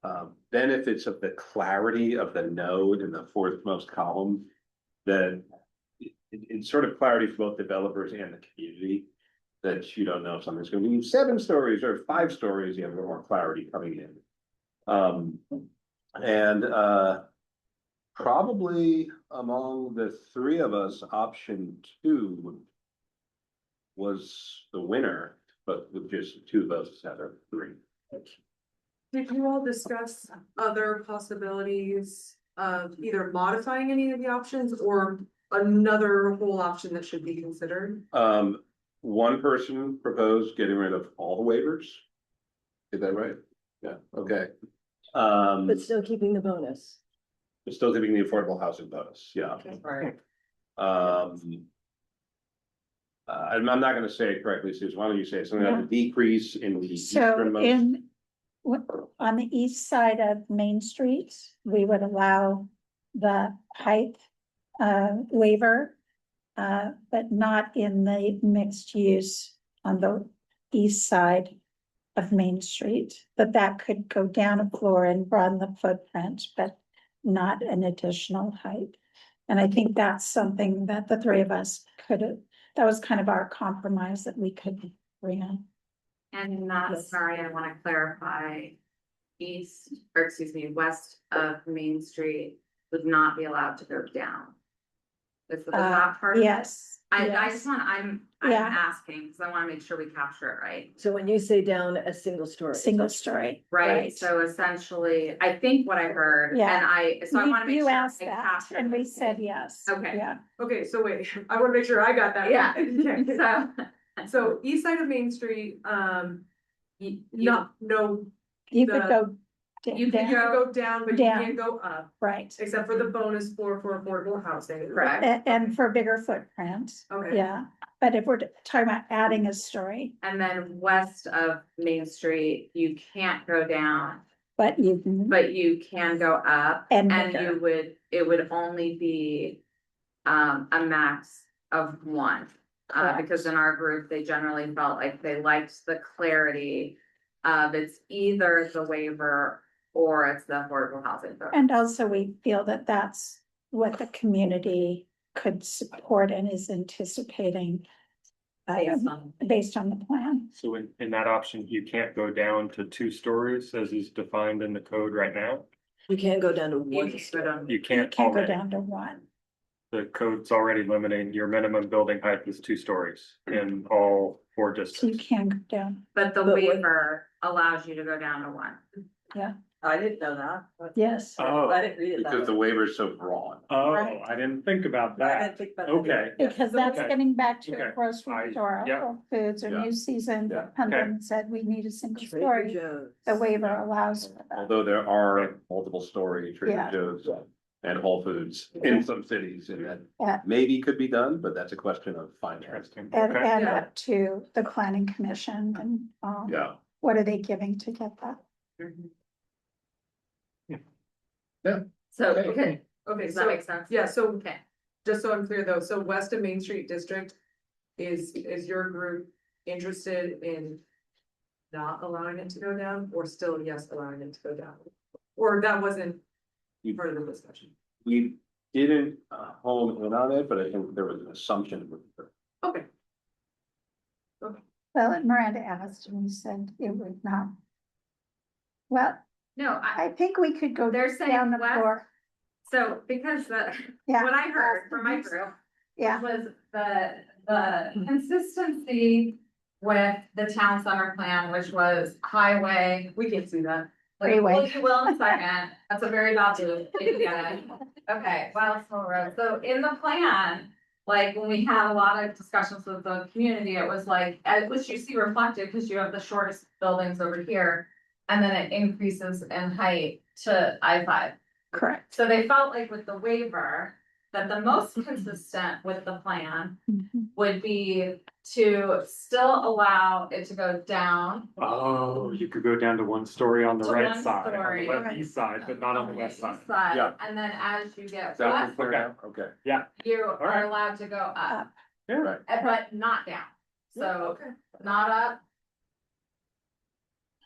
the benefits of the clarity of the node in the fourth most column. That it's sort of clarity for both developers and the community, that you don't know if something's gonna be 7 stories or 5 stories, you have a little more clarity coming in. Probably among the 3 of us, option 2 was the winner, but with just 2 votes instead of 3. Did you all discuss other possibilities of either modifying any of the options or another whole option that should be considered? One person proposed getting rid of all the waivers. Is that right? Yeah, okay. But still keeping the bonus. Still giving the affordable housing bonus, yeah. Right. I'm not gonna say it correctly, Susan, why don't you say it? Something like a decrease in the So easternmost. on the east side of Main Street, we would allow the height waiver, but not in the mixed use on the east side of Main Street. But that could go down a floor and broaden the footprint, but not an additional height. And I think that's something that the 3 of us that was kind of our compromise that we could bring in. And in that scenario, I want to clarify, west of Main Street would not be allowed to go down. Is that part of it? Yes. I yes. just want, I'm Yeah. asking, because I want to make sure we capture it right. So when you say down a single story. Single story. Right, so essentially, I think what I heard, Yeah. and I want to make You sure. asked I that captured and we it. said yes. Okay. Yeah. Okay, so wait, I wanna make sure I got that. Yeah, Okay. so. So east side of Main Street, no, You The- could go You could down, you can go down, but you Down. can't go up, right. except for the bonus floor for affordable housing. Correct. And for bigger footprint, Okay. yeah. But if we're talking about adding a story, And then west of Main Street, you can't go down, but you can, but you can go up. And And bigger. it would only be a max of 1. Correct. Because in our group, they generally felt like they liked the clarity of it's either the waiver or it's the affordable housing. Program. and also we feel that that's what the community could support and is anticipating. Based on the plan. So in that option, you can't go down to 2 stories as is defined in the code right now. You can't go down to You one. can go down- You You can't can't go already. down to 1. The code's already limiting your minimum building height is 2 stories in all 4 So you districts. can go down, But the But what- waiver allows you to go down to 1. I didn't know that. but- yes. Oh. I didn't read it that Because the way. waiver is so broad. Oh, Right. I didn't think about I that. didn't think about that. Okay. Because that's Okay. getting back to a Okay. grocery store yeah. or foods or Yeah. new season. Yeah. And Okay. then said we need a single Trader story. Joe's. The waiver allows for that. Although there are multiple story Trader Yeah. Joe's and Whole Foods in some cities, and Yeah. that maybe could be done, but that's a question of finance. Interesting. And, Okay. and Yeah. up to the planning commission and, Yeah, what are they giving to get that? So, Okay. okay, Okay, does that so, make sense? yeah, so Okay. just so I'm clear though, so west of Main Street District, is your group interested in not allowing it to go down, or still yes, allowing it to go down? Or that wasn't further discussion. We didn't home in on it, but I think there was an assumption. Okay. Well, Miranda asked and we said it would not. Well, No, I think we could go They're saying down the west. floor. so because Yeah. what I heard from my group Yeah, was the consistency with the town center plan, which was highway. We can see that. Freeway. Well, you will in a second. That's a very bad move. You can get it. Okay, well, it's Mill Road. So in the plan, like when we had a lot of discussions with the community, it was like, which you see reflected because you have the shortest buildings over here. And then it increases in height to I-5. correct. So they felt like with the waiver, that the most consistent with the plan Mhm. would be to still allow it to go down. Oh, you could go down to one story on the To right one side, on story. the west east side, but not on the west side. Yeah. And then as you get Is that west, clear now? Okay. you All are right. allowed to go up, Yeah. Right. but not down. So not up.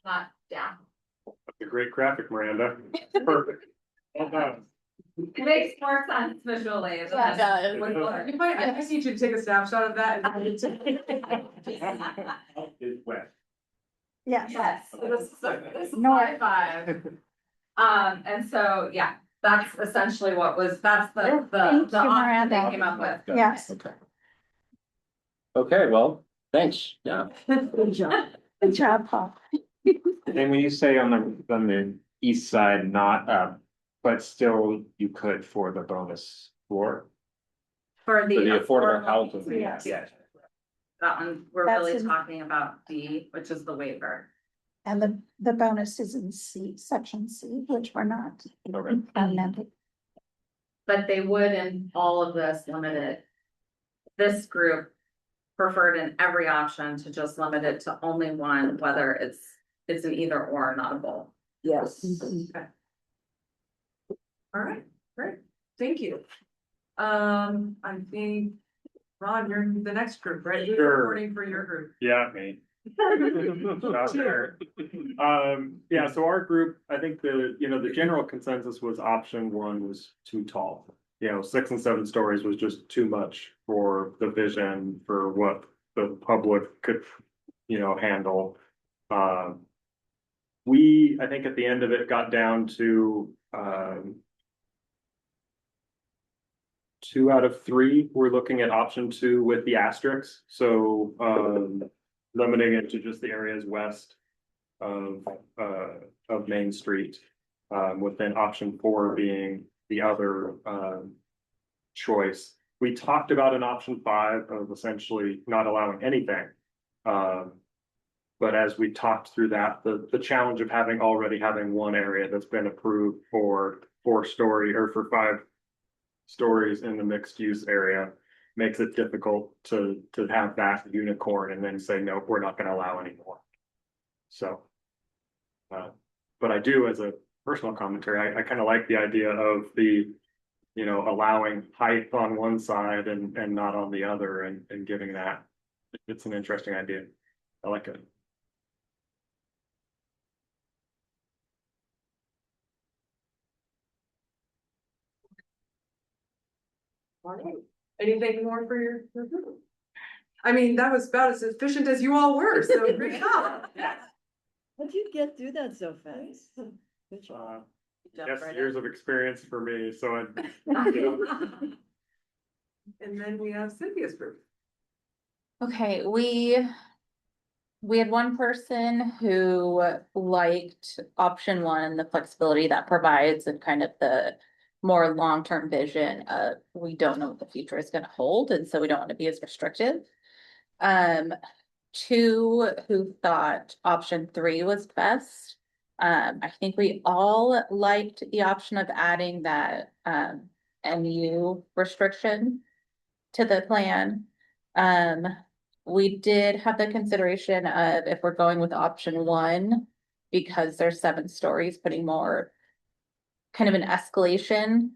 Not down. That's a great graphic, Miranda. Perfect. Well done. It makes more sense visually. than Yeah, it does. would look. I just need you to take a snapshot of that. and- Is west. Yes. Yes, so this is North. five. And so, yeah, that's essentially what was, that's Thank the you, option they Miranda. came up with. Yes. Okay. Okay, well, thanks. Yeah. Good job. Good job, Paul. And when you say on the east side, not up, but still you could for the bonus floor. For the. For the affordable housing. Yes. Yes. That one, we're That's really in- talking about D, which is the waiver. And the bonus is in C, section C, which we're not. Okay. amending. But they would in all of this limit it. This group preferred in every option to just limit it to only one, whether it's an either or, not a both. Yes. All right, great, thank you. I think, Ron, you're the next group, right? You're Sure. reporting for your group. Yeah, me. Out there. Yeah, so our group, I think the general consensus was option one was too tall. 6 and 7 stories was just too much for the vision for what the public could, handle. I think at the end of it got down to, 2 out of 3, we're looking at option 2 with the asterisks, so, limiting it to just the areas west of Main Street. With then option 4 being the other, choice. We talked about an option 5 of essentially not allowing anything. But as we talked through that, the challenge of already having one area that's been approved for 4-story or for 5 stories in the mixed use area makes it difficult to have that unicorn and then say, no, we're not gonna allow anymore. So. But I do, as a personal commentary, I kind of like the idea of the, allowing height on one side and not on the other and giving that. It's an interesting idea. I like it. All right. Anything more for your group? I mean, that was about as efficient as you all were, so great job. How'd you get through that so fast? Good job. Yes, years of experience for me, so And then we have Cynthia's group. Okay, we had one person who liked option one, the flexibility that provides and kind of the more long-term vision of we don't know what the future is gonna hold, and so we don't want to be as restrictive. 2 who thought option 3 was best. I think we all liked the option of adding that MU restriction to the plan. We did have the consideration of if we're going with option 1, because there's 7 stories, putting more kind of an escalation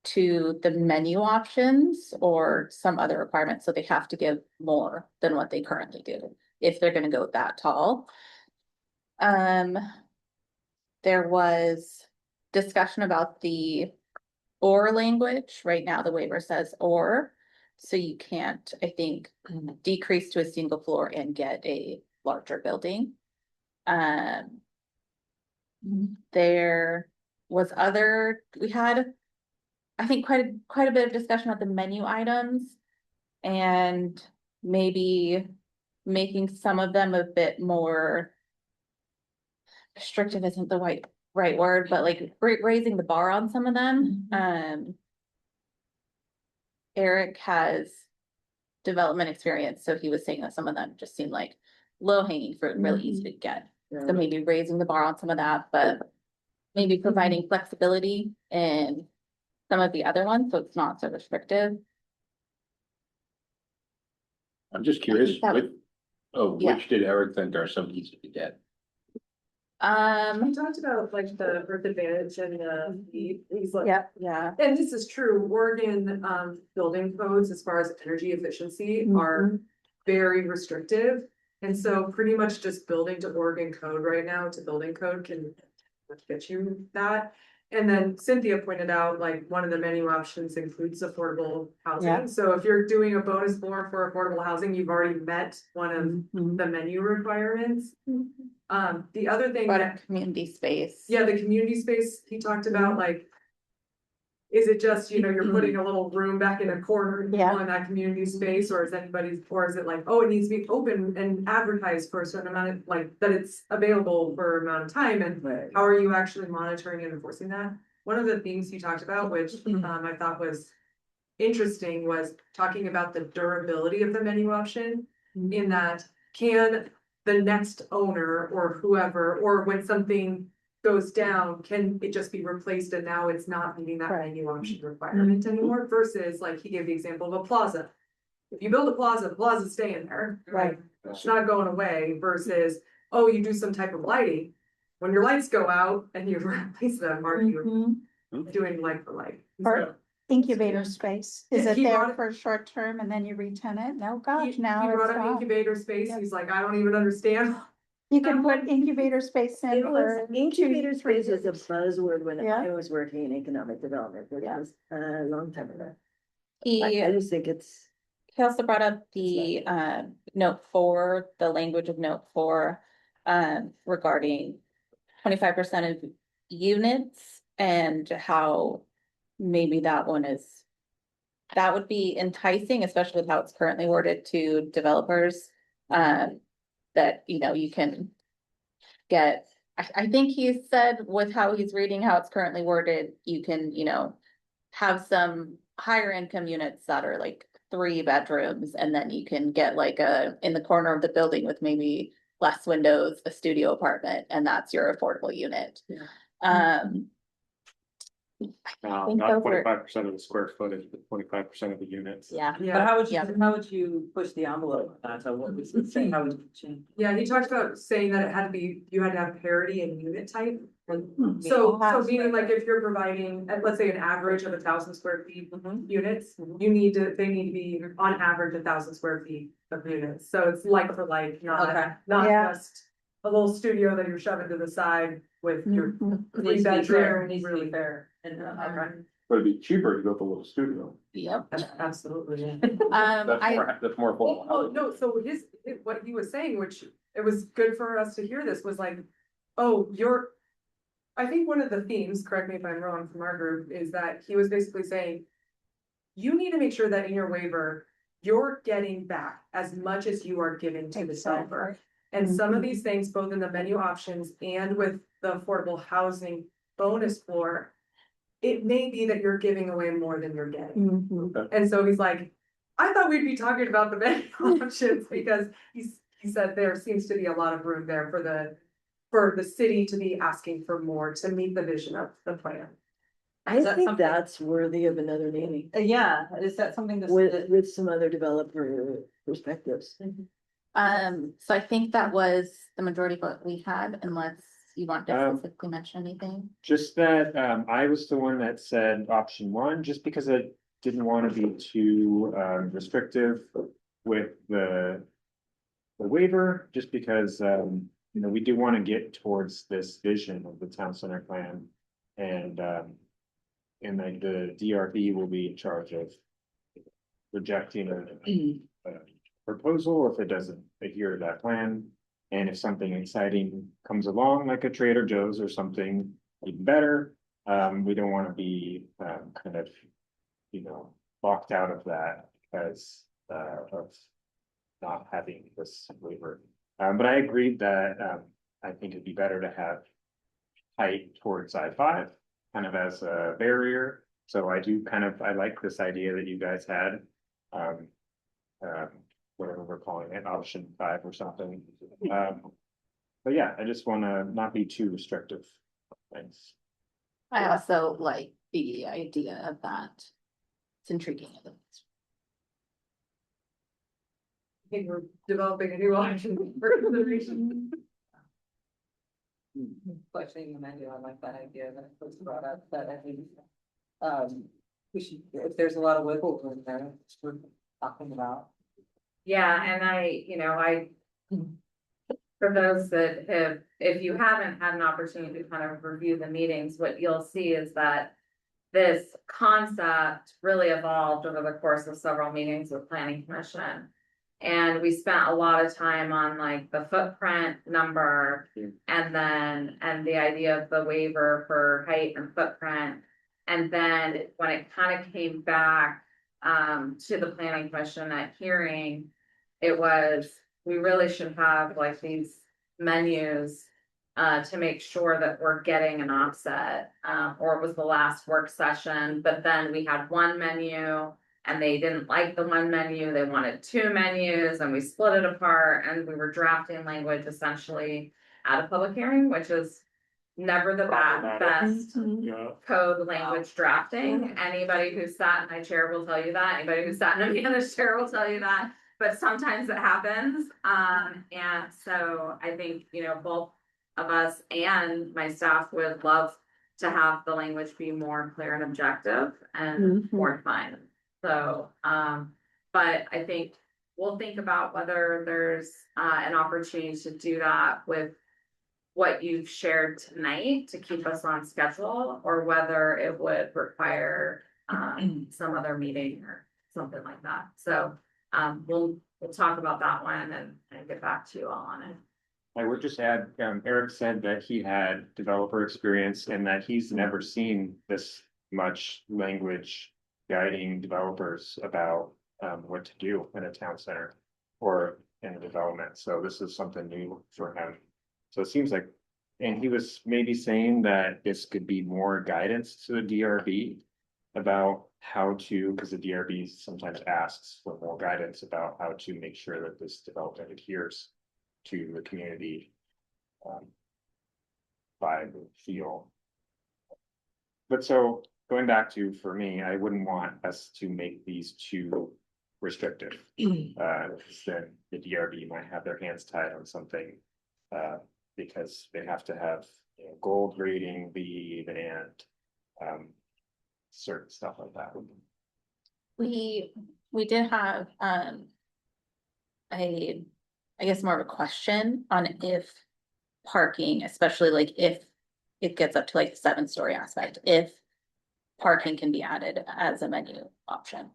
to the menu options or some other requirements, so they have to give more than what they currently do if they're gonna go that tall. There was discussion about the or language. Right now, the waiver says or. So you can't, I think, decrease to a single floor and get a larger building. There was we had, I think, quite a bit of discussion about the menu items. And maybe making some of them a bit more restrictive isn't the right word, but like raising the bar on some of them. Eric has development experience, so he was saying that some of them just seemed like low hanging fruit and really easy to get. So maybe raising the bar on some of that, but maybe providing flexibility in some of the other ones, so it's not so restrictive. I'm just curious, that was- Yeah. which did Eric think are so easy to get? We talked about like the Earth Advantage and he's like. Yeah. And this is true, Oregon, building codes as far as energy efficiency are very restrictive. And so pretty much just building to Oregon code right now to building code can get you that. And then Cynthia pointed out, like, one of the menu options includes affordable housing. Yeah. So if you're doing a bonus floor for affordable housing, you've already met one of the menu requirements. The other thing But that, community space. yeah, the community space he talked about, like, is it just, you're putting a little room back in a corner in that community space, or is it like, oh, it needs to be open and advertised for a certain amount of, like, that it's available for an amount of time, and how are you actually monitoring and enforcing that? One of the things he talked about, which I thought was interesting, was talking about the durability of the menu option, in that can the next owner or whoever, or when something goes down, can it just be replaced and now it's not meeting that menu option requirement anymore, versus, like, he gave the example of a plaza. If you build a plaza, the plaza's staying there, right? It's not going away, versus, oh, you do some type of lighting. When your lights go out and you replace them, are you doing like for like? Or incubator space, is Yeah, it he there brought it- for a short term and then you re-tenant? No, He gosh, now brought it's up not. incubator space, Yeah. he's like, I don't even understand. You can put incubator space in It was, for incubator 2-3 space was a years. buzzword when Yeah. I was working in economic development, which Yeah. was a long time ago. He I just think it's. also brought up the note 4, the language of note 4, regarding 25% of units, and how maybe that would be enticing, especially with how it's currently worded to developers. That, you can get, I think he said with how he's reading, how it's currently worded, you can, have some higher income units that are like 3 bedrooms, and then you can get like in the corner of the building with maybe less windows, a studio apartment, and that's your affordable unit. I think those were- 25% of the square footage, but 25% of the units. Yeah. But how would Yeah. you push the envelope on that? So what was it saying? How would you change? Yeah, he talked about saying that you had to have parity in unit type. So meaning, like, if you're providing, let's say, an average of 1,000 square feet units, they need to be on average 1,000 square feet of units. So it's like for like, Okay. not Yeah. just a little studio that you're shoving to the side with your Needs to be fair, bedroom. needs to be fair. And, okay. But it'd be cheaper to build a little studio. Yep. Absolutely, yeah. That's more affordable. Well, no, so what he was saying, which it was good for us to hear this, was like, oh, I think one of the themes, correct me if I'm wrong, from our group, is that he was basically saying, you need to make sure that in your waiver, you're getting back as much as you are giving to the developer. And some of these things, both in the menu options and with the affordable housing bonus floor, it may be that you're giving away more than you're getting. And so he's like, I thought we'd be talking about the menu options, because he said there seems to be a lot of room there for the city to be asking for more to meet the vision of the plan. I Is that think something- that's worthy of another meeting Yeah, is that something with some other developer perspectives. So I think that was the majority of what we had, unless you want to specifically mention anything. Just that, I was the one that said option 1, just because I didn't want to be too, restrictive with the waiver, just because, we do want to get towards this vision of the town center plan. And then the DRB will be in charge of rejecting a proposal if it doesn't adhere to that plan. And if something exciting comes along, like a Trader Joe's or something even better, we don't want to be kind of, locked out of that because of not having this waiver. But I agreed that I think it'd be better to have height towards I-5 kind of as a barrier. So I like this idea that you guys had. Whatever we're calling it, option 5 or something. But yeah, I just want to not be too restrictive. Thanks. I also like the idea of that. It's intriguing. I think we're developing a new option for consideration. Questioning the menu, I like that idea that was brought up, that I think. We should, if there's a lot of wiggle room there, it's worth talking about. Yeah, and for those that have, if you haven't had an opportunity to kind of review the meetings, what you'll see is that this concept really evolved over the course of several meetings with Planning Commission. And we spent a lot of time on like the footprint number and the idea of the waiver for height and footprint. And then when it kind of came back to the Planning Commission at hearing, it was, we really should have like these menus to make sure that we're getting an offset, or it was the last work session, but then we had one menu and they didn't like the one menu, they wanted 2 menus, and we split it apart, and we were drafting language essentially at a public hearing, which is never the best code language drafting. Anybody who sat in my chair will tell you that, anybody who sat in Amanda's chair will tell you that, but sometimes it happens. And so I think, both of us and my staff would love to have the language be more clear and objective and more defined. So, but I think we'll think about whether there's an opportunity to do that with what you've shared tonight to keep us on schedule, or whether it would require some other meeting or something like that. So we'll talk about that one and get back to you all on it. I would just add, Eric said that he had developer experience and that he's never seen this much language guiding developers about what to do in a town center or in a development. So this is something new for him. So it seems like, and he was maybe saying that this could be more guidance to the DRB about how to, because the DRB sometimes asks for more guidance about how to make sure that this development adheres to the community vibe and feel. But so going back to, for me, I wouldn't want us to make these too restrictive. Because then the DRB might have their hands tied on something because they have to have gold rating, lead, and certain stuff like that. We did have I guess more of a question on if parking, especially like if it gets up to like the 7-story aspect, if parking can be added as a menu option.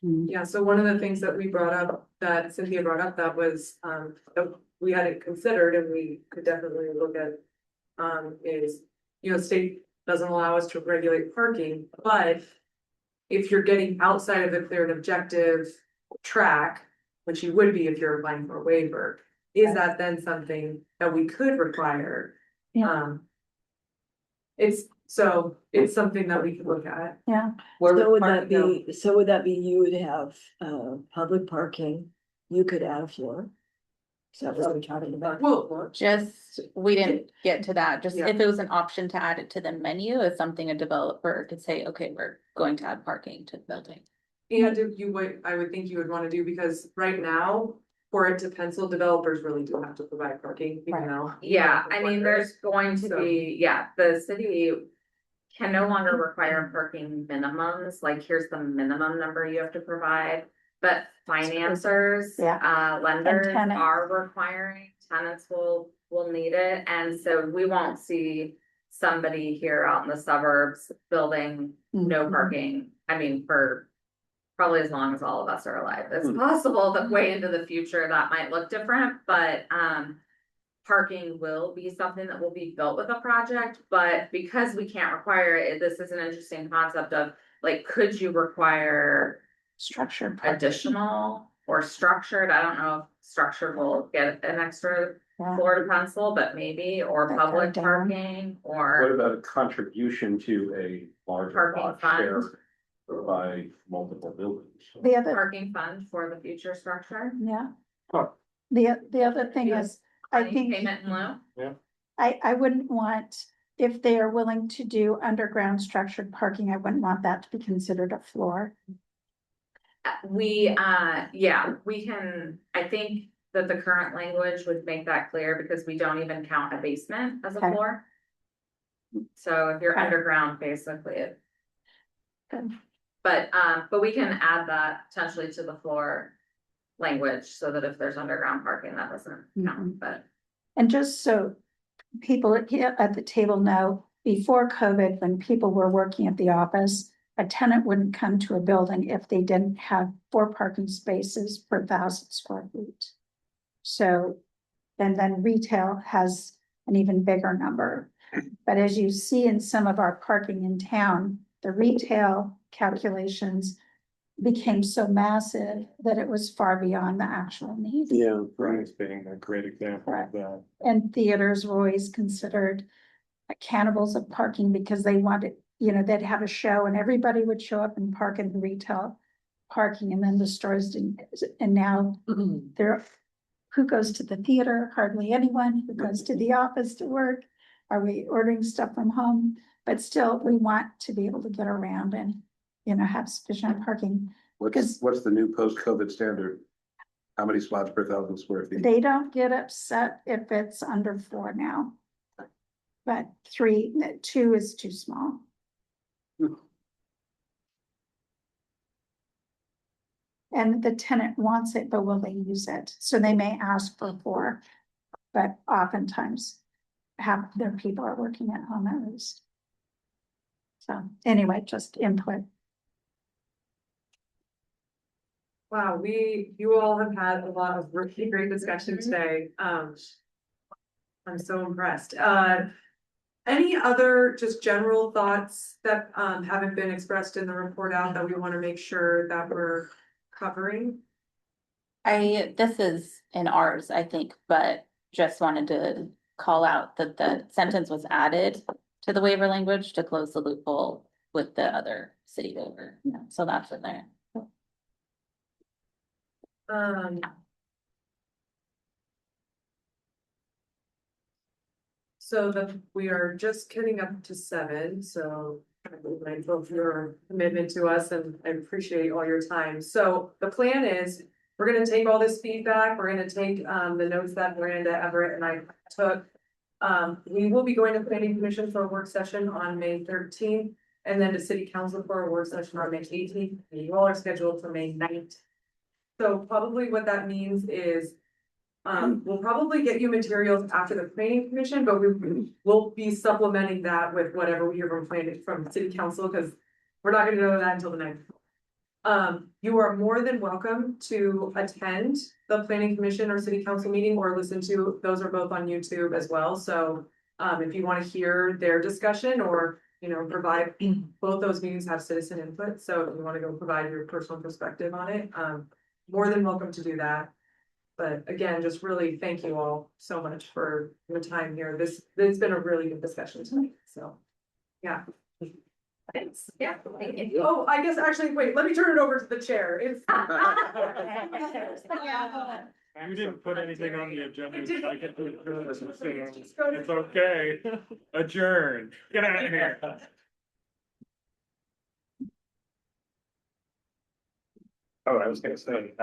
Yeah, so one of the things that we brought up, that Cynthia brought up, that was, that we hadn't considered and we could definitely look at, is, state doesn't allow us to regulate parking, but if you're getting outside of the clear and objective track, which you would be if you're applying for a waiver, is that then something that we could require? Yeah. It's something that we could look at. Yeah. So would that be you would have public parking, you could add a floor? Is that what we're talking about? Well, We didn't get to that, just Yeah. if it was an option to add it to the menu, it's something a developer could say, okay, we're going to add parking to the building. and if you would, I would think you would wanna do, because right now, for it to pencil, developers really do have to provide parking, even though. Yeah, I mean, there's going to be, the city can no longer require parking minimums, like here's the minimum number you have to provide. But financiers, lenders tenants. are requiring, tenants will need it, and so we won't see somebody here out in the suburbs building no parking, I mean, for probably as long as all of us are alive. It's possible that way into the future that might look different, but, parking will be something that will be built with a project, but because we can't require it, this is an interesting concept of, like, could you require Structured. additional or structured? I don't know if structured will get an extra Yeah. floor to pencil, but maybe, or That public go down. parking, What or about a contribution to a larger Parking lot fund. share by multiple buildings? The other, parking fund for the future structure. yeah. Huh. The other thing is, I Money think, Payment in lieu. I wouldn't want, if they are willing to do underground structured parking, I wouldn't want that to be considered a floor. We, yeah, we can, I think that the current language would make that clear because we don't even count a basement as a Okay. floor. So if you're Okay. underground, basically it. Good. But we can add that potentially to the floor language so that if there's underground parking, that doesn't count, but. And just so people here at the table know, before COVID, when people were working at the office, a tenant wouldn't come to a building if they didn't have 4 parking spaces per 1,000 square feet. So, and then retail has an even bigger number. But as you see in some of our parking in town, the retail calculations became so massive that it was far beyond the actual need. Yeah, Brian's being a great example of that. And theaters were always considered cannibals of parking because they wanted, they'd have a show and everybody would show up and park in the retail parking, and then the stores didn't. And now who goes to the theater? Hardly anyone. Who goes to the office to work? Are we ordering stuff from home? But still, we want to be able to get around and, have sufficient parking. What's the new post-COVID standard? How many spots per 1,000 square feet? They don't get upset if it's under 4 now. But 2 is too small. And the tenant wants it, but will they use it? So they may ask for 4, but oftentimes half their people are working at home at least. So anyway, just input. Wow, you all have had a lot of really great discussion today. I'm so impressed. Any other just general thoughts that haven't been expressed in the report out that we want to make sure that we're covering? This is in ours, I think, but just wanted to call out that the sentence was added to the waiver language to close the loophole with the other city waiver. So that's in there. So we are just getting up to 7, so I'm grateful for your commitment to us and I appreciate all your time. So the plan is, we're gonna take all this feedback, we're gonna take the notes that Miranda, Everett and I took. We will be going to planning commission for a work session on May 13th. And then to city council for a work session on May 18th. And you all are scheduled for May 9th. So probably what that means is, we'll probably get you materials after the planning commission, but we'll be supplementing that with whatever we hear from city council, because we're not gonna know that until the 9th. You are more than welcome to attend the planning commission or city council meeting or listen to, those are both on YouTube as well. So, if you want to hear their discussion or, provide, both those meetings have citizen input. So if you want to go provide your personal perspective on it, more than welcome to do that. But again, just really thank you all so much for your time here. This has been a really good discussion tonight. So, yeah. Thanks, yeah, thank you. Oh, I guess actually, wait, let me turn it over to the chair. You didn't put anything on the agenda. I didn't. I get to adjourn, so Just go to- it's okay. Adjourn. Get out of here. Oh, I was gonna say.